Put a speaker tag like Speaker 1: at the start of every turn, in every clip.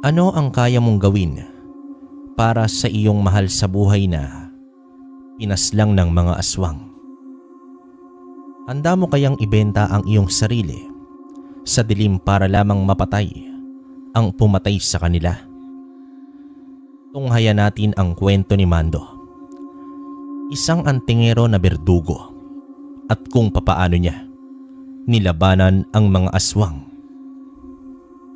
Speaker 1: Ano ang kaya mong gawin para sa iyong mahal sa buhay na pinaslang ng mga aswang? Handa mo kayang ibenta ang iyong sarili sa dilim para lamang mapatay ang pumatay sa kanila? Tunghayan natin ang kwento ni Mando, isang antingero na berdugo, at kung papaano niya nilabanan ang mga aswang.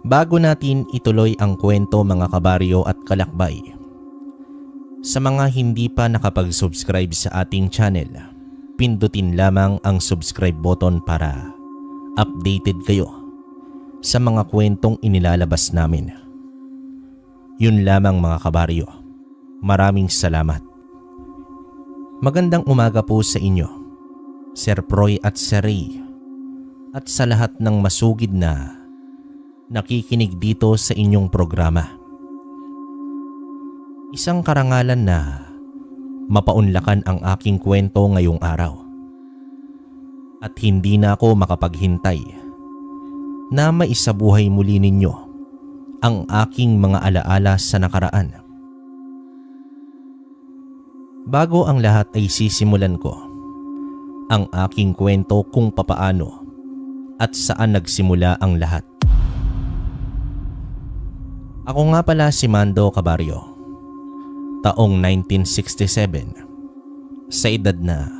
Speaker 1: Bago natin ituloy ang kwento mga kabaryo at kalakbay, sa mga hindi pa nakapag-subscribe sa ating channel, pindutin lamang ang subscribe button para updated kayo sa mga kwentong inilalabas namin. Yun lamang mga kabaryo. Maraming salamat. Magandang umaga po sa inyo, Sir Proy at Sir Ray, at sa lahat ng masugid na nakikinig dito sa inyong programa. Isang karangalan na mapaunlakan ang aking kwento ngayong araw. At hindi na ako makapaghintay na maisabuhay muli ninyo ang aking mga alaala sa nakaraan. Bago ang lahat ay sisimulan ko ang aking kwento kung papaano at saan nagsimula ang lahat. Ako nga pala si Mando Cabarrio, taong 1967, sa edad na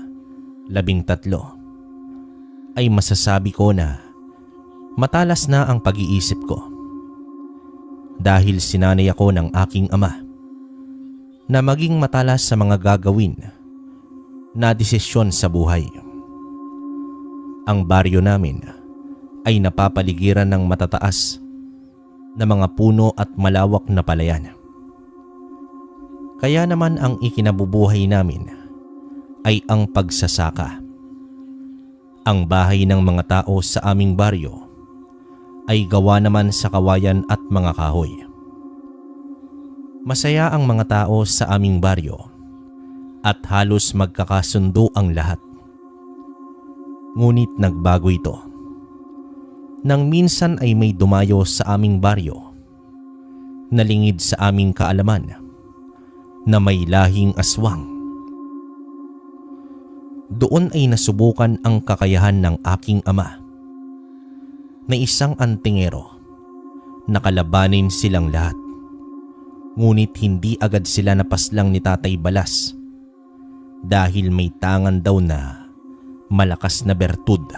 Speaker 1: 13, ay masasabi ko na matalas na ang pag-iisip ko. Dahil sinanay ako ng aking ama na maging matalas sa mga gagawin na desisyon sa buhay. Ang baryo namin ay napapaligiran ng matataas na mga puno at malawak na palayan. Kaya naman ang ikinabubuhay namin ay ang pagsasaka. Ang bahay ng mga tao sa aming baryo ay gawa naman sa kawayan at mga kahoy. Masaya ang mga tao sa aming baryo at halos magkakasundo ang lahat. Ngunit nagbago ito nang minsan ay may dumayo sa aming baryo na lingid sa aming kaalaman na may lahing aswang. Doon ay nasubukan ang kakayahan ng aking ama na isang antingero na kalabanin silang lahat. Ngunit hindi agad sila napaslang ni Tatay Balas dahil may tangan daw na malakas na bertud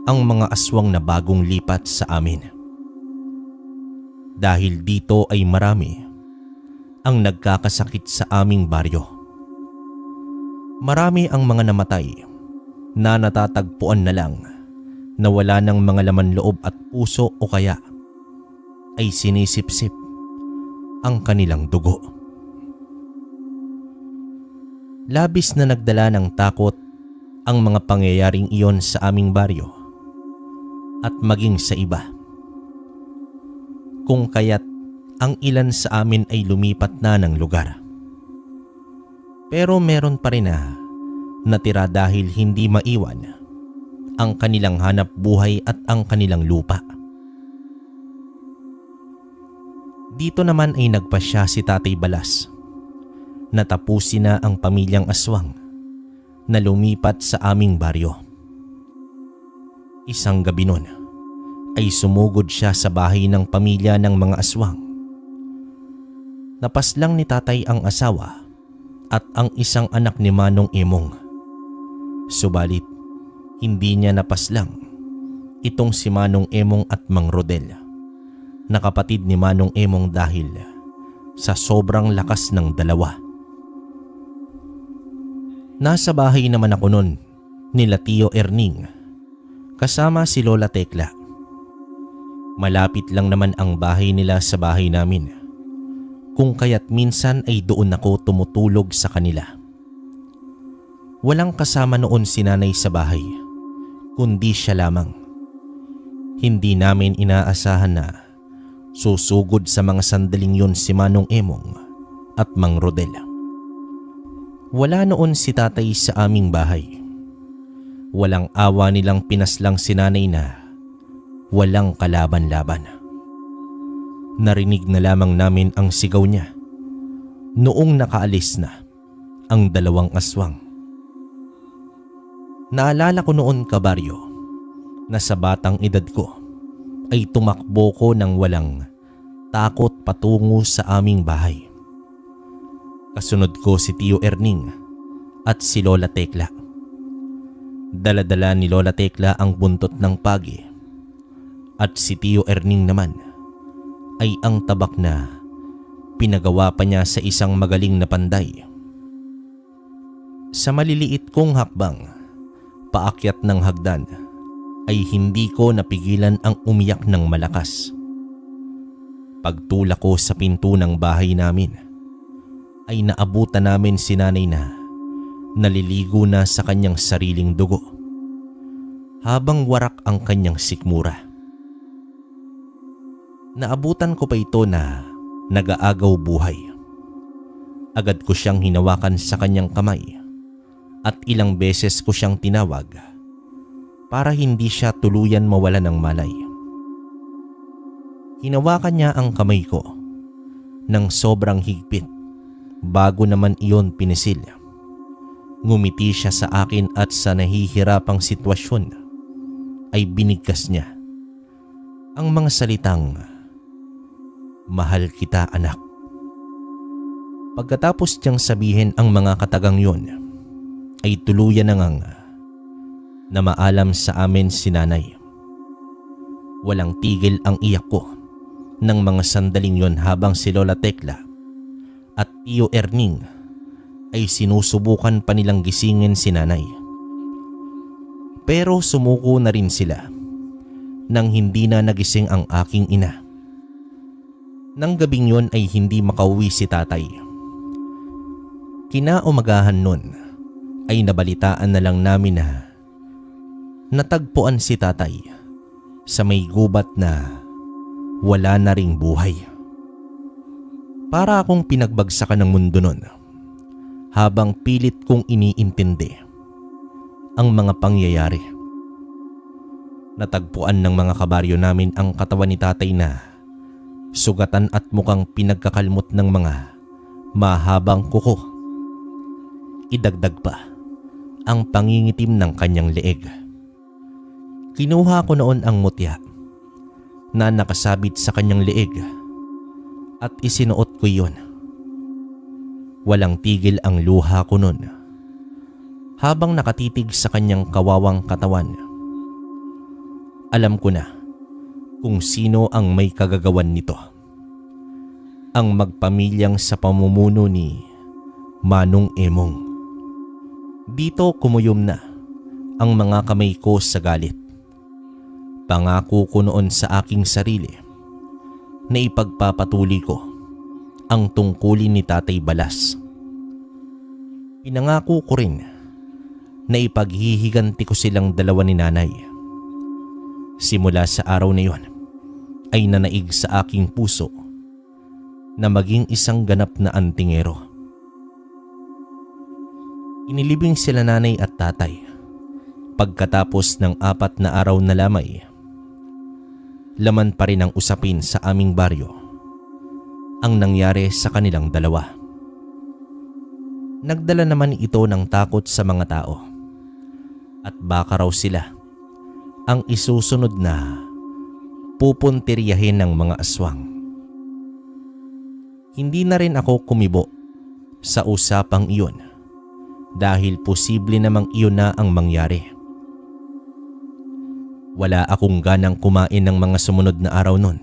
Speaker 1: ang mga aswang na bagong lipat sa amin. Dahil dito ay marami ang nagkakasakit sa aming baryo. Marami ang mga namatay na natatagpuan na lang na wala ng mga laman loob at puso o kaya ay sinisipsip ang kanilang dugo. Labis na nagdala ng takot ang mga pangyayaring iyon sa aming baryo at maging sa iba. Kung kaya't ang ilan sa amin ay lumipat na ng lugar. Pero meron pa rin na natira dahil hindi maiwan ang kanilang hanap buhay at ang kanilang lupa. Dito naman ay nagpasya si Tatay Balas na tapusin na ang pamilyang aswang na lumipat sa aming baryo. Isang gabi nun ay sumugod siya sa bahay ng pamilya ng mga aswang. Napaslang ni Tatay ang asawa at ang isang anak ni Manong Emong. Subalit hindi niya napaslang itong si Manong Emong at Mang Rodel na kapatid ni Manong Emong dahil sa sobrang lakas ng dalawa. Nasa bahay naman ako nun nila Tio Erning kasama si Lola Tekla. Malapit lang naman ang bahay nila sa bahay namin, kung kaya't minsan ay doon ako tumutulog sa kanila. Walang kasama noon si nanay sa bahay, kundi siya lamang. Hindi namin inaasahan na susugod sa mga sandaling yun si Manong Emong at Mang Rodel. Wala noon si Tatay sa aming bahay. Walang awa nilang pinaslang si nanay na walang kalaban-laban. Narinig na lamang namin ang sigaw niya noong nakaalis na ang dalawang aswang. Naalala ko noon, kabaryo, na sa batang edad ko ay tumakbo ko ng walang takot patungo sa aming bahay. Kasunod ko si Tio Erning at si Lola Tekla. Dala-dala ni Lola Tekla ang buntot ng pagi at si Tio Erning naman ay ang tabak na pinagawa pa niya sa isang magaling na panday. Sa maliliit kong hakbang paakyat ng hagdan ay hindi ko napigilan ang umiyak ng malakas. Pagtulak ko sa pinto ng bahay namin ay naabutan namin si nanay na naliligo na sa kanyang sariling dugo habang warak ang kanyang sikmura. Naabutan ko pa ito na nag-aagaw buhay. Agad ko siyang hinawakan sa kanyang kamay at ilang beses ko siyang tinawag para hindi siya tuluyan mawala ng malay. Hinawakan niya ang kamay ko ng sobrang higpit bago naman iyon pinisil. Ngumiti siya sa akin at sa nahihirapang sitwasyon ay binigkas niya ang mga salitang, "Mahal kita, anak." Pagkatapos niyang sabihin ang mga katagang yon, ay tuluyan na ngang na maalam sa amin si nanay. Walang tigil ang iyak ko ng mga sandaling yon habang si Lola Tekla at Tio Erning ay sinusubukan pa nilang gisingin si nanay. Pero sumuko na rin sila nang hindi na nagising ang aking ina. Nang gabing yon ay hindi makauwi si tatay. Kinaumagahan nun ay nabalitaan na lang namin na natagpuan si tatay sa may gubat na wala na ring buhay. Para akong pinagbagsakan ng mundo nun habang pilit kong iniintindi ang mga pangyayari. Natagpuan ng mga kabaryo namin ang katawan ni tatay na sugatan at mukhang pinagkakalmot ng mga mahabang kuko. Idagdag pa ang pangingitim ng kanyang leeg. Kinuha ko noon ang mutya na nakasabit sa kanyang leeg at isinuot ko iyon. Walang tigil ang luha ko noon habang nakatitig sa kanyang kawawang katawan. Alam ko na kung sino ang may kagagawan nito. Ang magpamilyang sa pamumuno ni Manong Emong. Dito kumuyom na ang mga kamay ko sa galit. Pangako ko noon sa aking sarili na ipagpapatuloy ko ang tungkulin ni Tatay Balas. Pinangako ko rin na ipaghihiganti ko silang dalawa ni nanay. Simula sa araw na iyon ay nanaig sa aking puso na maging isang ganap na antingero. Inilibing sila nanay at tatay pagkatapos ng 4 na araw na lamay. Laman pa rin ang usapin sa aming baryo ang nangyari sa kanilang dalawa. Nagdala naman ito ng takot sa mga tao at baka raw sila ang isusunod na pupuntiryahin ng mga aswang. Hindi na rin ako kumibo sa usapang iyon dahil posible namang iyon na ang mangyari. Wala akong ganang kumain ng mga sumunod na araw nun.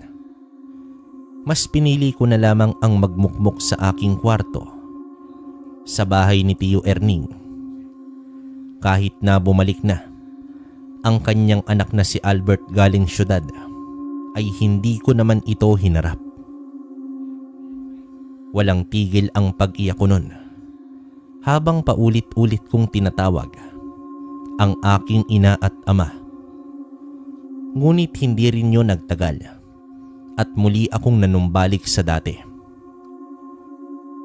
Speaker 1: Mas pinili ko na lamang ang magmukmok sa aking kwarto sa bahay ni Tio Erning. Kahit na bumalik na ang kanyang anak na si Albert galing syudad, ay hindi ko naman ito hinarap. Walang tigil ang pag-iyak ko nun habang paulit-ulit kong tinatawag ang aking ina at ama. Ngunit hindi rin yun nagtagal at muli akong nanumbalik sa dati.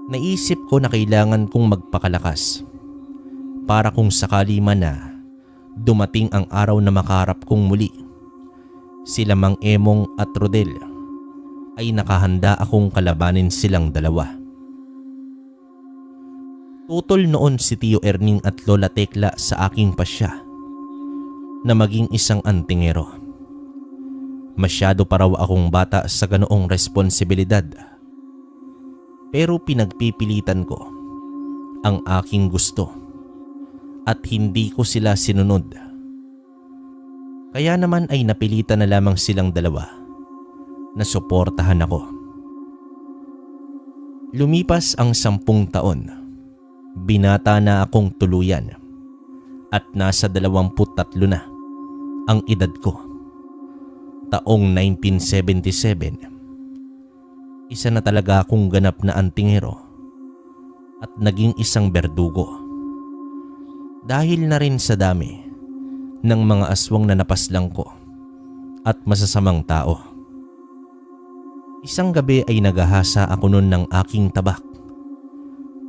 Speaker 1: Naisip ko na kailangan kong magpakalakas para kung sakali man na dumating ang araw na makaharap kong muli sila Mang Emong at Rodel ay nakahanda akong kalabanin silang dalawa. Tutol noon si Tio Erning at Lola Tekla sa aking pasya na maging isang antingero. Masyado pa raw akong bata sa ganoong responsibilidad. Pero pinagpipilitan ko ang aking gusto at hindi ko sila sinunod. Kaya naman ay napilitan na lamang silang dalawa na suportahan ako. Lumipas ang 10 taon. Binata na akong tuluyan at nasa 23 na ang edad ko. Taong 1977. Isa na talaga akong ganap na antingero at naging isang berdugo. Dahil na rin sa dami ng mga aswang na napaslang ko at masasamang tao. Isang gabi ay naghahasa ako noon ng aking tabak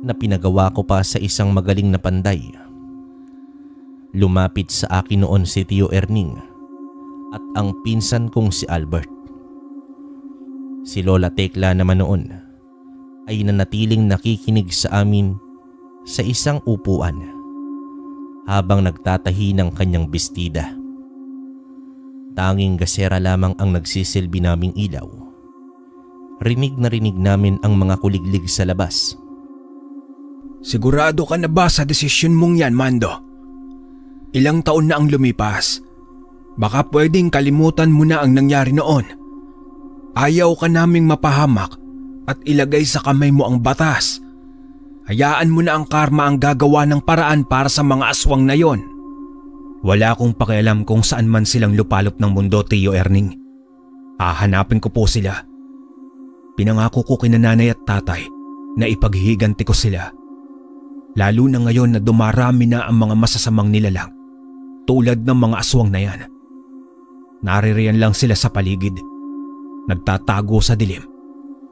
Speaker 1: na pinagawa ko pa sa isang magaling na panday. Lumapit sa akin noon si Tio Erning at ang pinsan kong si Albert. Si Lola Tekla naman noon ay nanatiling nakikinig sa amin sa isang upuan habang nagtatahi ng kanyang bestida. Tanging gasera lamang ang nagsisilbi naming ilaw. Rinig na rinig namin ang mga kuliglig sa labas.
Speaker 2: Sigurado ka na ba sa desisyon mong yan, Mando? Ilang taon na ang lumipas. Baka pwedeng kalimutan mo na ang nangyari noon. Ayaw ka naming mapahamak at ilagay sa kamay mo ang batas. Hayaan mo na ang karma ang gagawa ng paraan para sa mga aswang na yon. Wala akong pakialam kung saan man silang lupalop ng mundo, Tio Erning. Hahanapin ko po sila. Pinangako ko kina nanay at tatay na ipaghihiganti ko sila. Lalo na ngayon na dumarami na ang mga masasamang nilalang tulad ng mga aswang na yan. Naririyan lang sila sa paligid, nagtatago sa dilim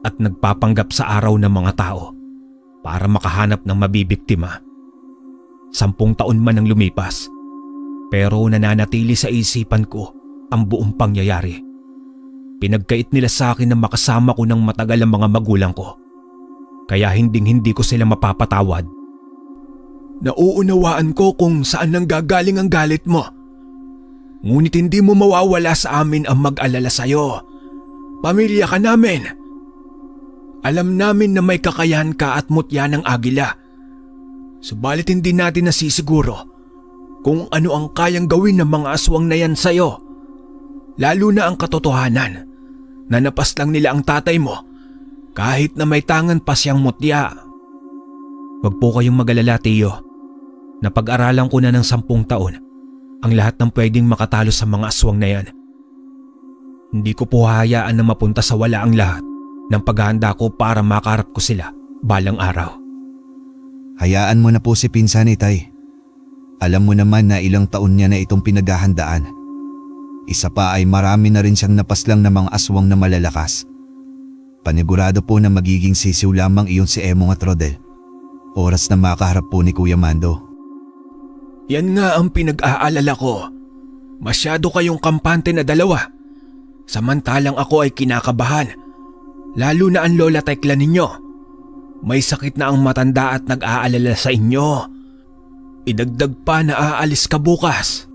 Speaker 2: at nagpapanggap sa araw ng mga tao para makahanap ng mabibiktima. 10 taon man ang lumipas, pero nananatili sa isipan ko ang buong pangyayari. Pinagkait nila sa akin na makasama ko ng matagal ang mga magulang ko, kaya hindi ko sila mapapatawad. Nauunawaan ko kung saan nanggagaling ang galit mo. Ngunit hindi mo mawawala sa amin ang mag-alala sa'yo. Pamilya ka namin. Alam namin na may kakayahan ka at mutya ng agila. Subalit hindi natin nasisiguro kung ano ang kayang gawin ng mga aswang na yan sa'yo. Lalo na ang katotohanan na napaslang nila ang tatay mo kahit na may tangan pa siyang mutya. Huwag po kayong mag-alala, Tio. Napag-aralan ko na ng 10 taon ang lahat ng pwedeng makatalo sa mga aswang na yan. Hindi ko po hahayaan na mapunta sa wala ang lahat ng paghahanda ko para makaharap ko sila balang araw.
Speaker 3: Hayaan mo na po si pinsan, Itay. Alam mo naman na ilang taon niya na itong pinaghahandaan. Isa pa ay marami na rin siyang napaslang na mga aswang na malalakas. Panigurado po na magiging sisiw lamang iyon si Emong at Rodel. Oras na makaharap po ni Kuya Mando.
Speaker 2: Yan nga ang pinag-aalala ko. Masyado kayong kampante na dalawa. Samantalang ako ay kinakabahan. Lalo na ang Lola Tekla ninyo. May sakit na ang matanda at nag-aalala sa inyo. Idagdag pa na aalis ka bukas.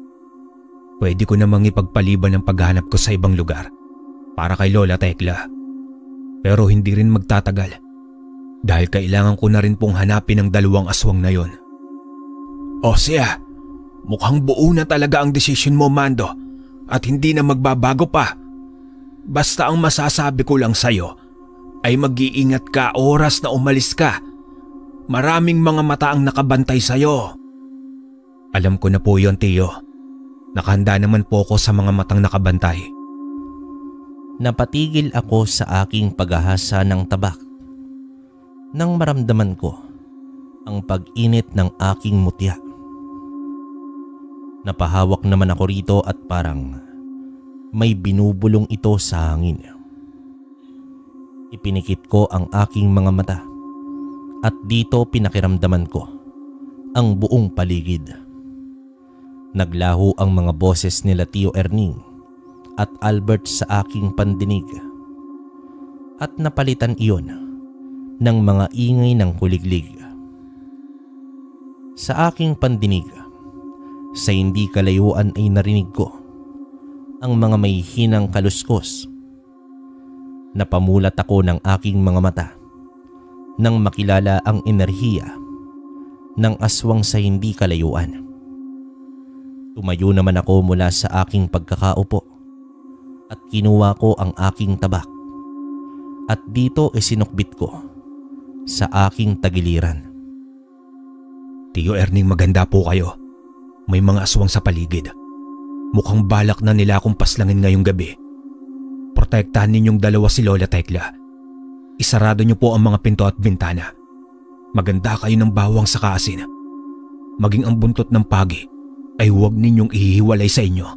Speaker 2: Pwede ko namang ipagpaliban ang paghanap ko sa ibang lugar para kay Lola Tekla. Pero hindi rin magtatagal. Dahil kailangan ko na rin pong hanapin ang 2 aswang na yon. O siya, mukhang buo na talaga ang desisyon mo, Mando, at hindi na magbabago pa. Basta ang masasabi ko lang sa'yo ay mag-iingat ka oras na umalis ka. Maraming mga mata ang nakabantay sa'yo. Alam ko na po yon, Tio. Nakahanda naman po ako sa mga matang nakabantay.
Speaker 1: Napatigil ako sa aking paghahasa ng tabak nang maramdaman ko ang pag-init ng aking mutya. Napahawak naman ako rito at parang may binubulong ito sa hangin. Ipinikit ko ang aking mga mata at dito pinakiramdaman ko ang buong paligid. Naglaho ang mga boses nila Tio Erning at Albert sa aking pandinig. at napalitan iyon ng mga ingay ng kuliglig. Sa aking pandinig, sa hindi kalayuan ay narinig ko ang mga may hinang kaluskos. Napamulat ako ng aking mga mata nang makilala ang enerhiya ng aswang sa hindi kalayuan. Tumayo naman ako mula sa aking pagkakaupo at kinuha ko ang aking tabak at dito isinukbit ko sa aking tagiliran.
Speaker 2: Tio Erning, maganda po kayo. May mga aswang sa paligid. Mukhang balak na nila akong paslangin ngayong gabi. Protektahan ninyong dalawa si Lola Tekla. Isarado niyo po ang mga pinto at bintana. Maganda kayo ng bawang sa kaasin. Maging ang buntot ng pagi ay huwag ninyong ihihiwalay sa inyo.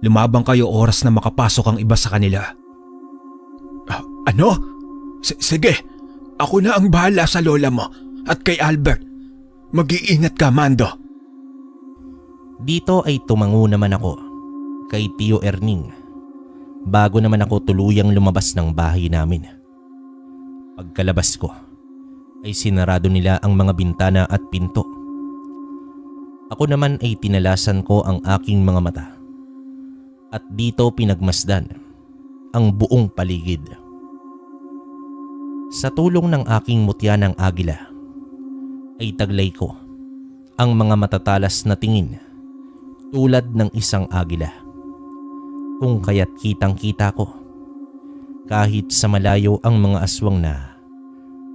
Speaker 2: Lumabang kayo oras na makapasok ang iba sa kanila. Ano? Sige, ako na ang bahala sa lola mo at kay Albert. Mag-iingat ka, Mando.
Speaker 1: Dito ay tumango naman ako kay Tio Erning bago naman ako tuluyang lumabas ng bahay namin. Pagkalabas ko ay sinarado nila ang mga bintana at pinto. Ako naman ay tinalasan ko ang aking mga mata at dito pinagmasdan ang buong paligid. Sa tulong ng aking mutya ng agila ay taglay ko ang mga matatalas na tingin tulad ng isang agila, kung kaya't kitang-kita ko kahit sa malayo ang mga aswang na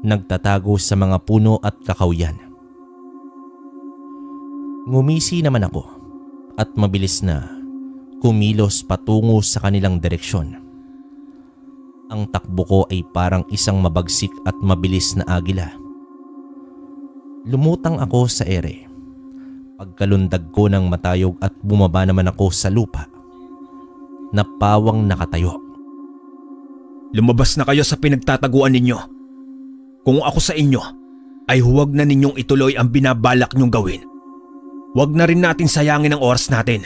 Speaker 1: nagtatago sa mga puno at kakawyan. Ngumisi naman ako at mabilis na kumilos patungo sa kanilang direksyon. Ang takbo ko ay parang isang mabagsik at mabilis na agila. Lumutang ako sa ere. Pagkalundag ko ng matayog at bumaba naman ako sa lupa na pawang nakatayo.
Speaker 2: Lumabas na kayo sa pinagtataguan ninyo. Kung ako sa inyo, ay huwag na ninyong ituloy ang binabalak nyong gawin. Huwag na rin natin sayangin ang oras natin.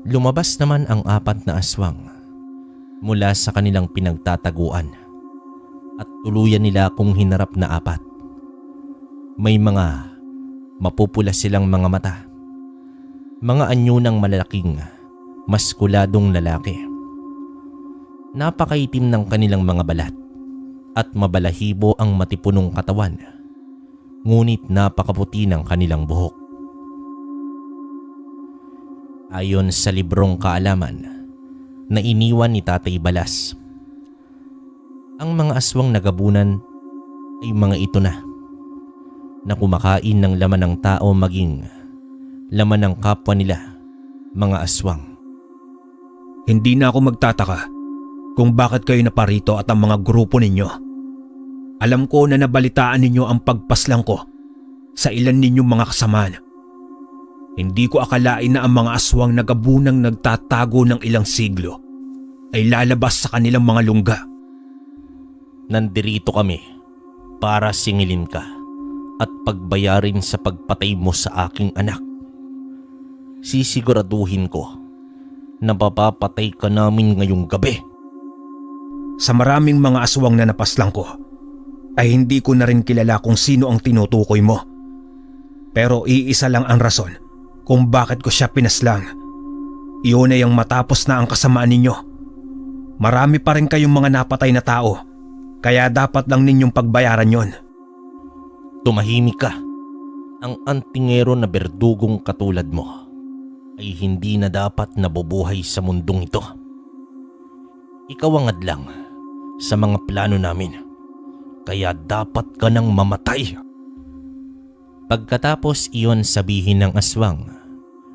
Speaker 1: Lumabas naman ang 4 na aswang mula sa kanilang pinagtataguan at tuluyan nila akong hinarap na 4. May mga mapupula silang mga mata. Mga anyo ng malalaking, maskuladong lalaki. Napakaitim ng kanilang mga balat at mabalahibo ang matipunong katawan. Ngunit napakaputi ng kanilang buhok. Ayon sa librong kaalaman na iniwan ni Tatay Balas, ang mga aswang nagabunan ay mga ito na kumakain ng laman ng tao maging laman ng kapwa nila, mga aswang.
Speaker 2: Hindi na ako magtataka kung bakit kayo naparito at ang mga grupo ninyo. Alam ko na nabalitaan ninyo ang pagpaslang ko sa ilan ninyong mga kasamaan. Hindi ko akalain na ang mga aswang na gabunang nagtatago ng ilang siglo ay lalabas sa kanilang mga lungga.
Speaker 1: Nandirito kami para singilin ka at pagbayarin sa pagpatay mo sa aking anak. Sisiguraduhin ko na papapatay ka namin ngayong gabi.
Speaker 2: Sa maraming mga aswang na napaslang ko, ay hindi ko na rin kilala kung sino ang tinutukoy mo. Pero iisa lang ang rason kung bakit ko siya pinaslang. Iyon ay ang matapos na ang kasamaan ninyo. Marami pa rin kayong mga napatay na tao, kaya dapat lang ninyong pagbayaran yon.
Speaker 1: Tumahimik ka. Ang antingero na berdugong katulad mo ay hindi na dapat nabubuhay sa mundong ito. Ikaw ang hadlang sa mga plano namin, kaya dapat ka nang mamatay. Pagkatapos iyon sabihin ng aswang,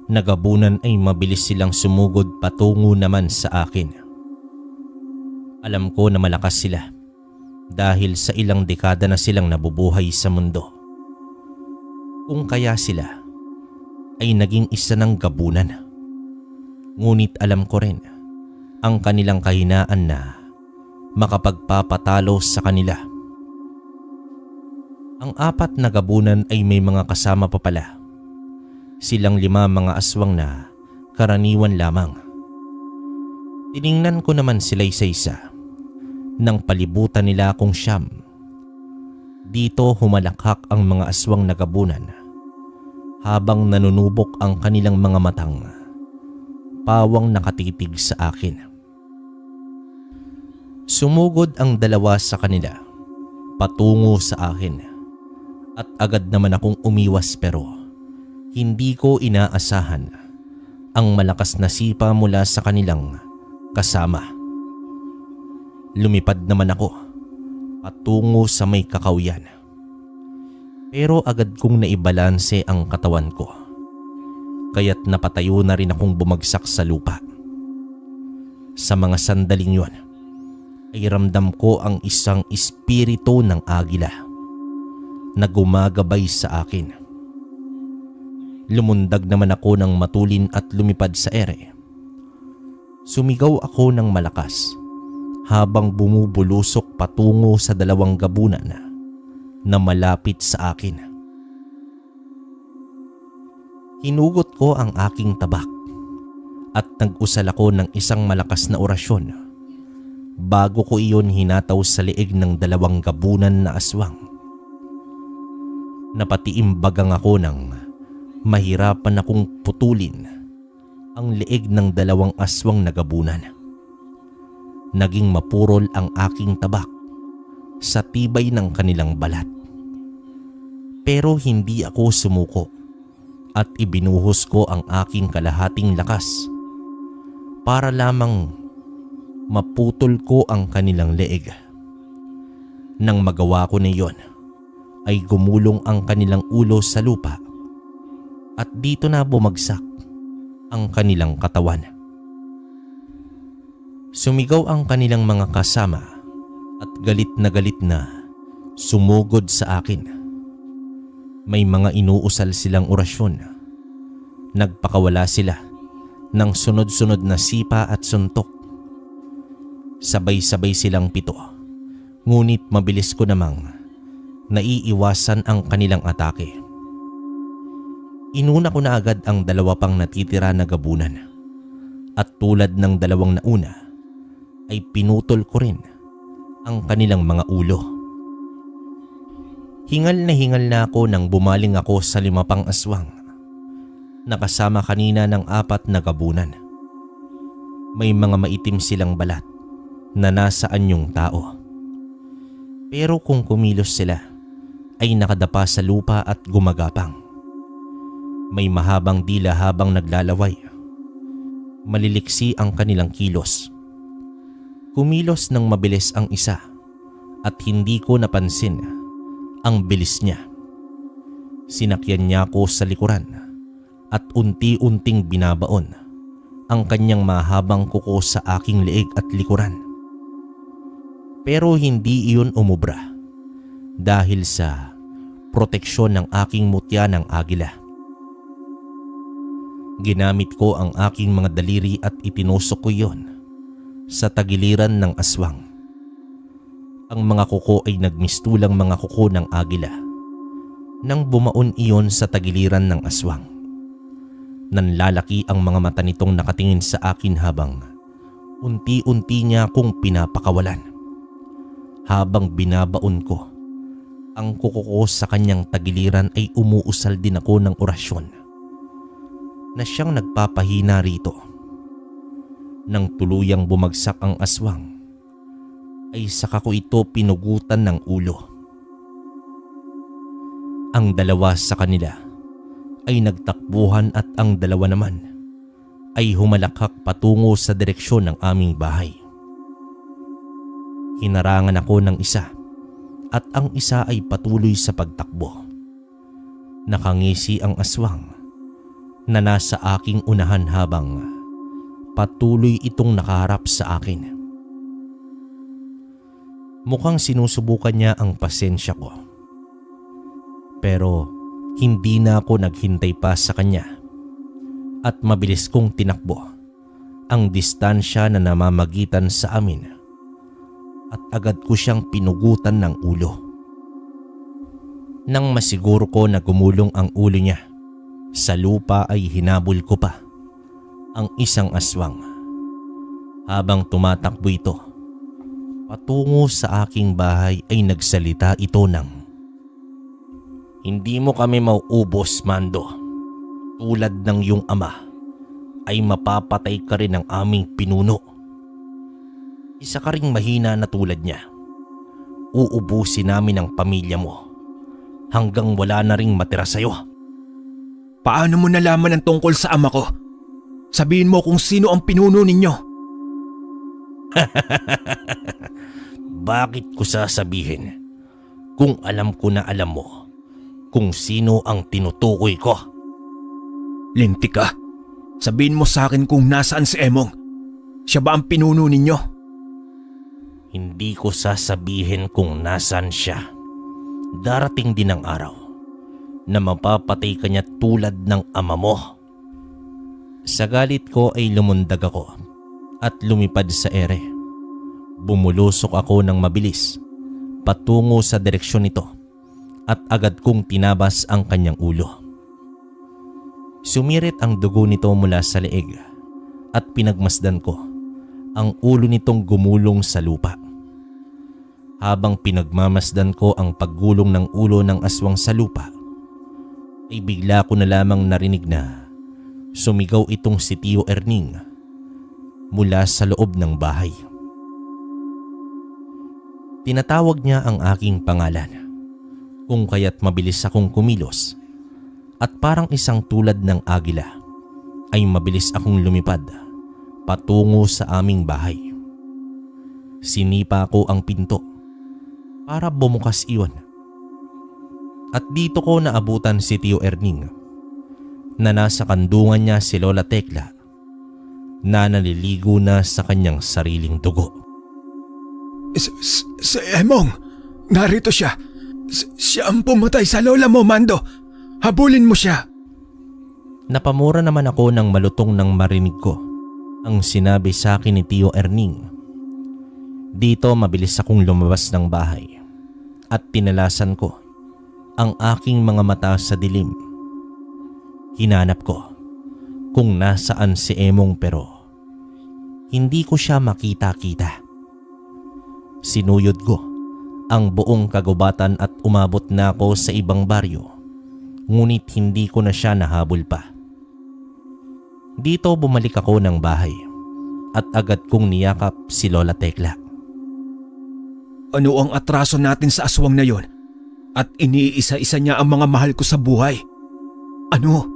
Speaker 1: nagabunan ay mabilis silang sumugod patungo naman sa akin. Alam ko na malakas sila dahil sa ilang dekada na silang nabubuhay sa mundo. Kung kaya sila ay naging isa ng gabunan. Ngunit alam ko rin ang kanilang kahinaan na makapagpapatalo sa kanila. Ang 4 na gabunan ay may mga kasama pa pala. Silang 5 mga aswang na karaniwan lamang. Tiningnan ko naman sila isa-isa Nang palibutan nila akong siyam, dito humalakhak ang mga aswang na gabunan habang nanunubok ang kanilang mga matang, pawang nakatitig sa akin. Sumugod ang dalawa sa kanila patungo sa akin at agad naman akong umiwas, pero hindi ko inaasahan ang malakas na sipa mula sa kanilang kasama. Lumipad naman ako patungo sa may kakawyan, pero agad kong naibalanse ang katawan ko, kaya't napatayo na rin akong bumagsak sa lupa. Sa mga sandaling yon ay ramdam ko ang isang espiritu ng agila na gumagabay sa akin. Lumundag naman ako ng matulin at lumipad sa ere. Sumigaw ako ng malakas habang bumubulusok patungo sa dalawang gabunan na malapit sa akin. Hinugot ko ang aking tabak at nag-usal ako ng isang malakas na orasyon bago ko iyon hinataw sa leeg ng dalawang gabunan na aswang. Napatiimbagang ako nang mahirapan akong putulin ang leeg ng dalawang aswang na gabunan. Naging mapurol ang aking tabak sa tibay ng kanilang balat. Pero hindi ako sumuko at ibinuhos ko ang aking kalahating lakas para lamang maputol ko ang kanilang leeg. Nang magawa ko na iyon, ay gumulong ang kanilang ulo sa lupa at dito na bumagsak ang kanilang katawan. Sumigaw ang kanilang mga kasama at galit na sumugod sa akin. May mga inuusal silang orasyon. Nagpakawala sila ng sunod-sunod na sipa at suntok. Sabay-sabay silang 7, ngunit mabilis ko namang naiiwasan ang kanilang atake. Inuna ko na agad ang 2 pang natitira na gabunan at tulad ng 2 nauna ay pinutol ko rin ang kanilang mga ulo. Hingal na ako nang bumaling ako sa 5 pang aswang nakasama kanina ng 4 na gabunan. May mga maitim silang balat na nasa anyong tao. Pero kung kumilos sila ay nakadapa sa lupa at gumagapang. May mahabang dila habang naglalaway. Maliliksi ang kanilang kilos. Kumilos ng mabilis ang isa at hindi ko napansin ang bilis niya. Sinakyan niya ako sa likuran at unti-unting binabaon ang kanyang mahabang kuko sa aking leeg at likuran. Pero hindi iyon umubra dahil sa proteksyon ng aking mutya ng agila. Ginamit ko ang aking mga daliri at itinusok ko iyon sa tagiliran ng aswang. Ang mga kuko ay nagmistulang mga kuko ng agila nang bumaon iyon sa tagiliran ng aswang. Nanlalaki ang mga mata nitong nakatingin sa akin habang unti-unti niya akong pinapakawalan. Habang binabaon ko ang kuko ko sa kanyang tagiliran ay umuusal din ako ng orasyon na siyang nagpapahina rito. Nang tuluyang bumagsak ang aswang, ay saka ko ito pinugutan ng ulo. Ang 2 sa kanila ay nagtakbuhan at ang 2 naman ay humalakhak patungo sa direksyon ng aming bahay. Hinarangan ako ng isa at ang isa ay patuloy sa pagtakbo. Nakangisi ang aswang na nasa aking unahan habang patuloy itong nakaharap sa akin. Mukhang sinusubukan niya ang pasensya ko. Pero hindi na ako naghintay pa sa kanya at mabilis kong tinakbo ang distansya na namamagitan sa amin at agad ko siyang pinugutan ng ulo. Nang masiguro ko na gumulong ang ulo niya sa lupa ay hinabol ko pa ang isang aswang. Habang tumatakbo ito Patungo sa aking bahay ay nagsalita ito ng, "Hindi mo kami mauubos, Mando. Tulad ng iyong ama ay mapapatay ka rin ng aming pinuno. Isa ka ring mahina na tulad niya. Uubusin namin ang pamilya mo hanggang wala na ring matira sa'yo."
Speaker 2: Paano mo nalaman ang tungkol sa ama ko? Sabihin mo kung sino ang pinuno ninyo.
Speaker 1: Bakit ko sasabihin kung alam ko na alam mo kung sino ang tinutukoy ko?
Speaker 2: Lintik ka. Sabihin mo sa akin kung nasaan si Emong. Siya ba ang pinuno ninyo?
Speaker 1: Hindi ko sasabihin kung nasaan siya. Darating din ang araw na mapapatay ka niya tulad ng ama mo. Sa galit ko ay lumundag ako at lumipad sa ere. Bumulusok ako ng mabilis patungo sa direksyon nito at agad kong tinabas ang kanyang ulo. Sumirit ang dugo nito mula sa leeg at pinagmasdan ko ang ulo nitong gumulong sa lupa. Habang pinagmamasdan ko ang paggulong ng ulo ng aswang sa lupa, ay bigla ko na lamang narinig na sumigaw itong si Tio Erning mula sa loob ng bahay. Tinatawag niya ang aking pangalan, kung kaya't mabilis akong kumilos at parang isang tulad ng agila ay mabilis akong lumipad patungo sa aming bahay. Sinipa ko ang pinto para bumukas iyon. At dito ko naabutan si Tio Erning na nasa kandungan niya si Lola Tekla na naliligo na sa kanyang sariling dugo.
Speaker 2: Si Emong, narito siya. Siya ang pumatay sa lola mo, Mando. Habulin mo siya.
Speaker 1: Napamura naman ako ng malutong nang marinig ko ang sinabi sa akin ni Tio Erning. Dito mabilis akong lumabas ng bahay at tinalasan ko ang aking mga mata sa dilim. Hinanap ko kung nasaan si Emong pero hindi ko siya makita-kita. Sinuyod ko ang buong kagubatan at umabot na ako sa ibang baryo, ngunit hindi ko na siya nahabol pa. Dito bumalik ako ng bahay at agad kong niyakap si Lola Tekla.
Speaker 2: Ano ang atraso natin sa aswang na yon? At iniisa-isa niya ang mga mahal ko sa buhay. Ano?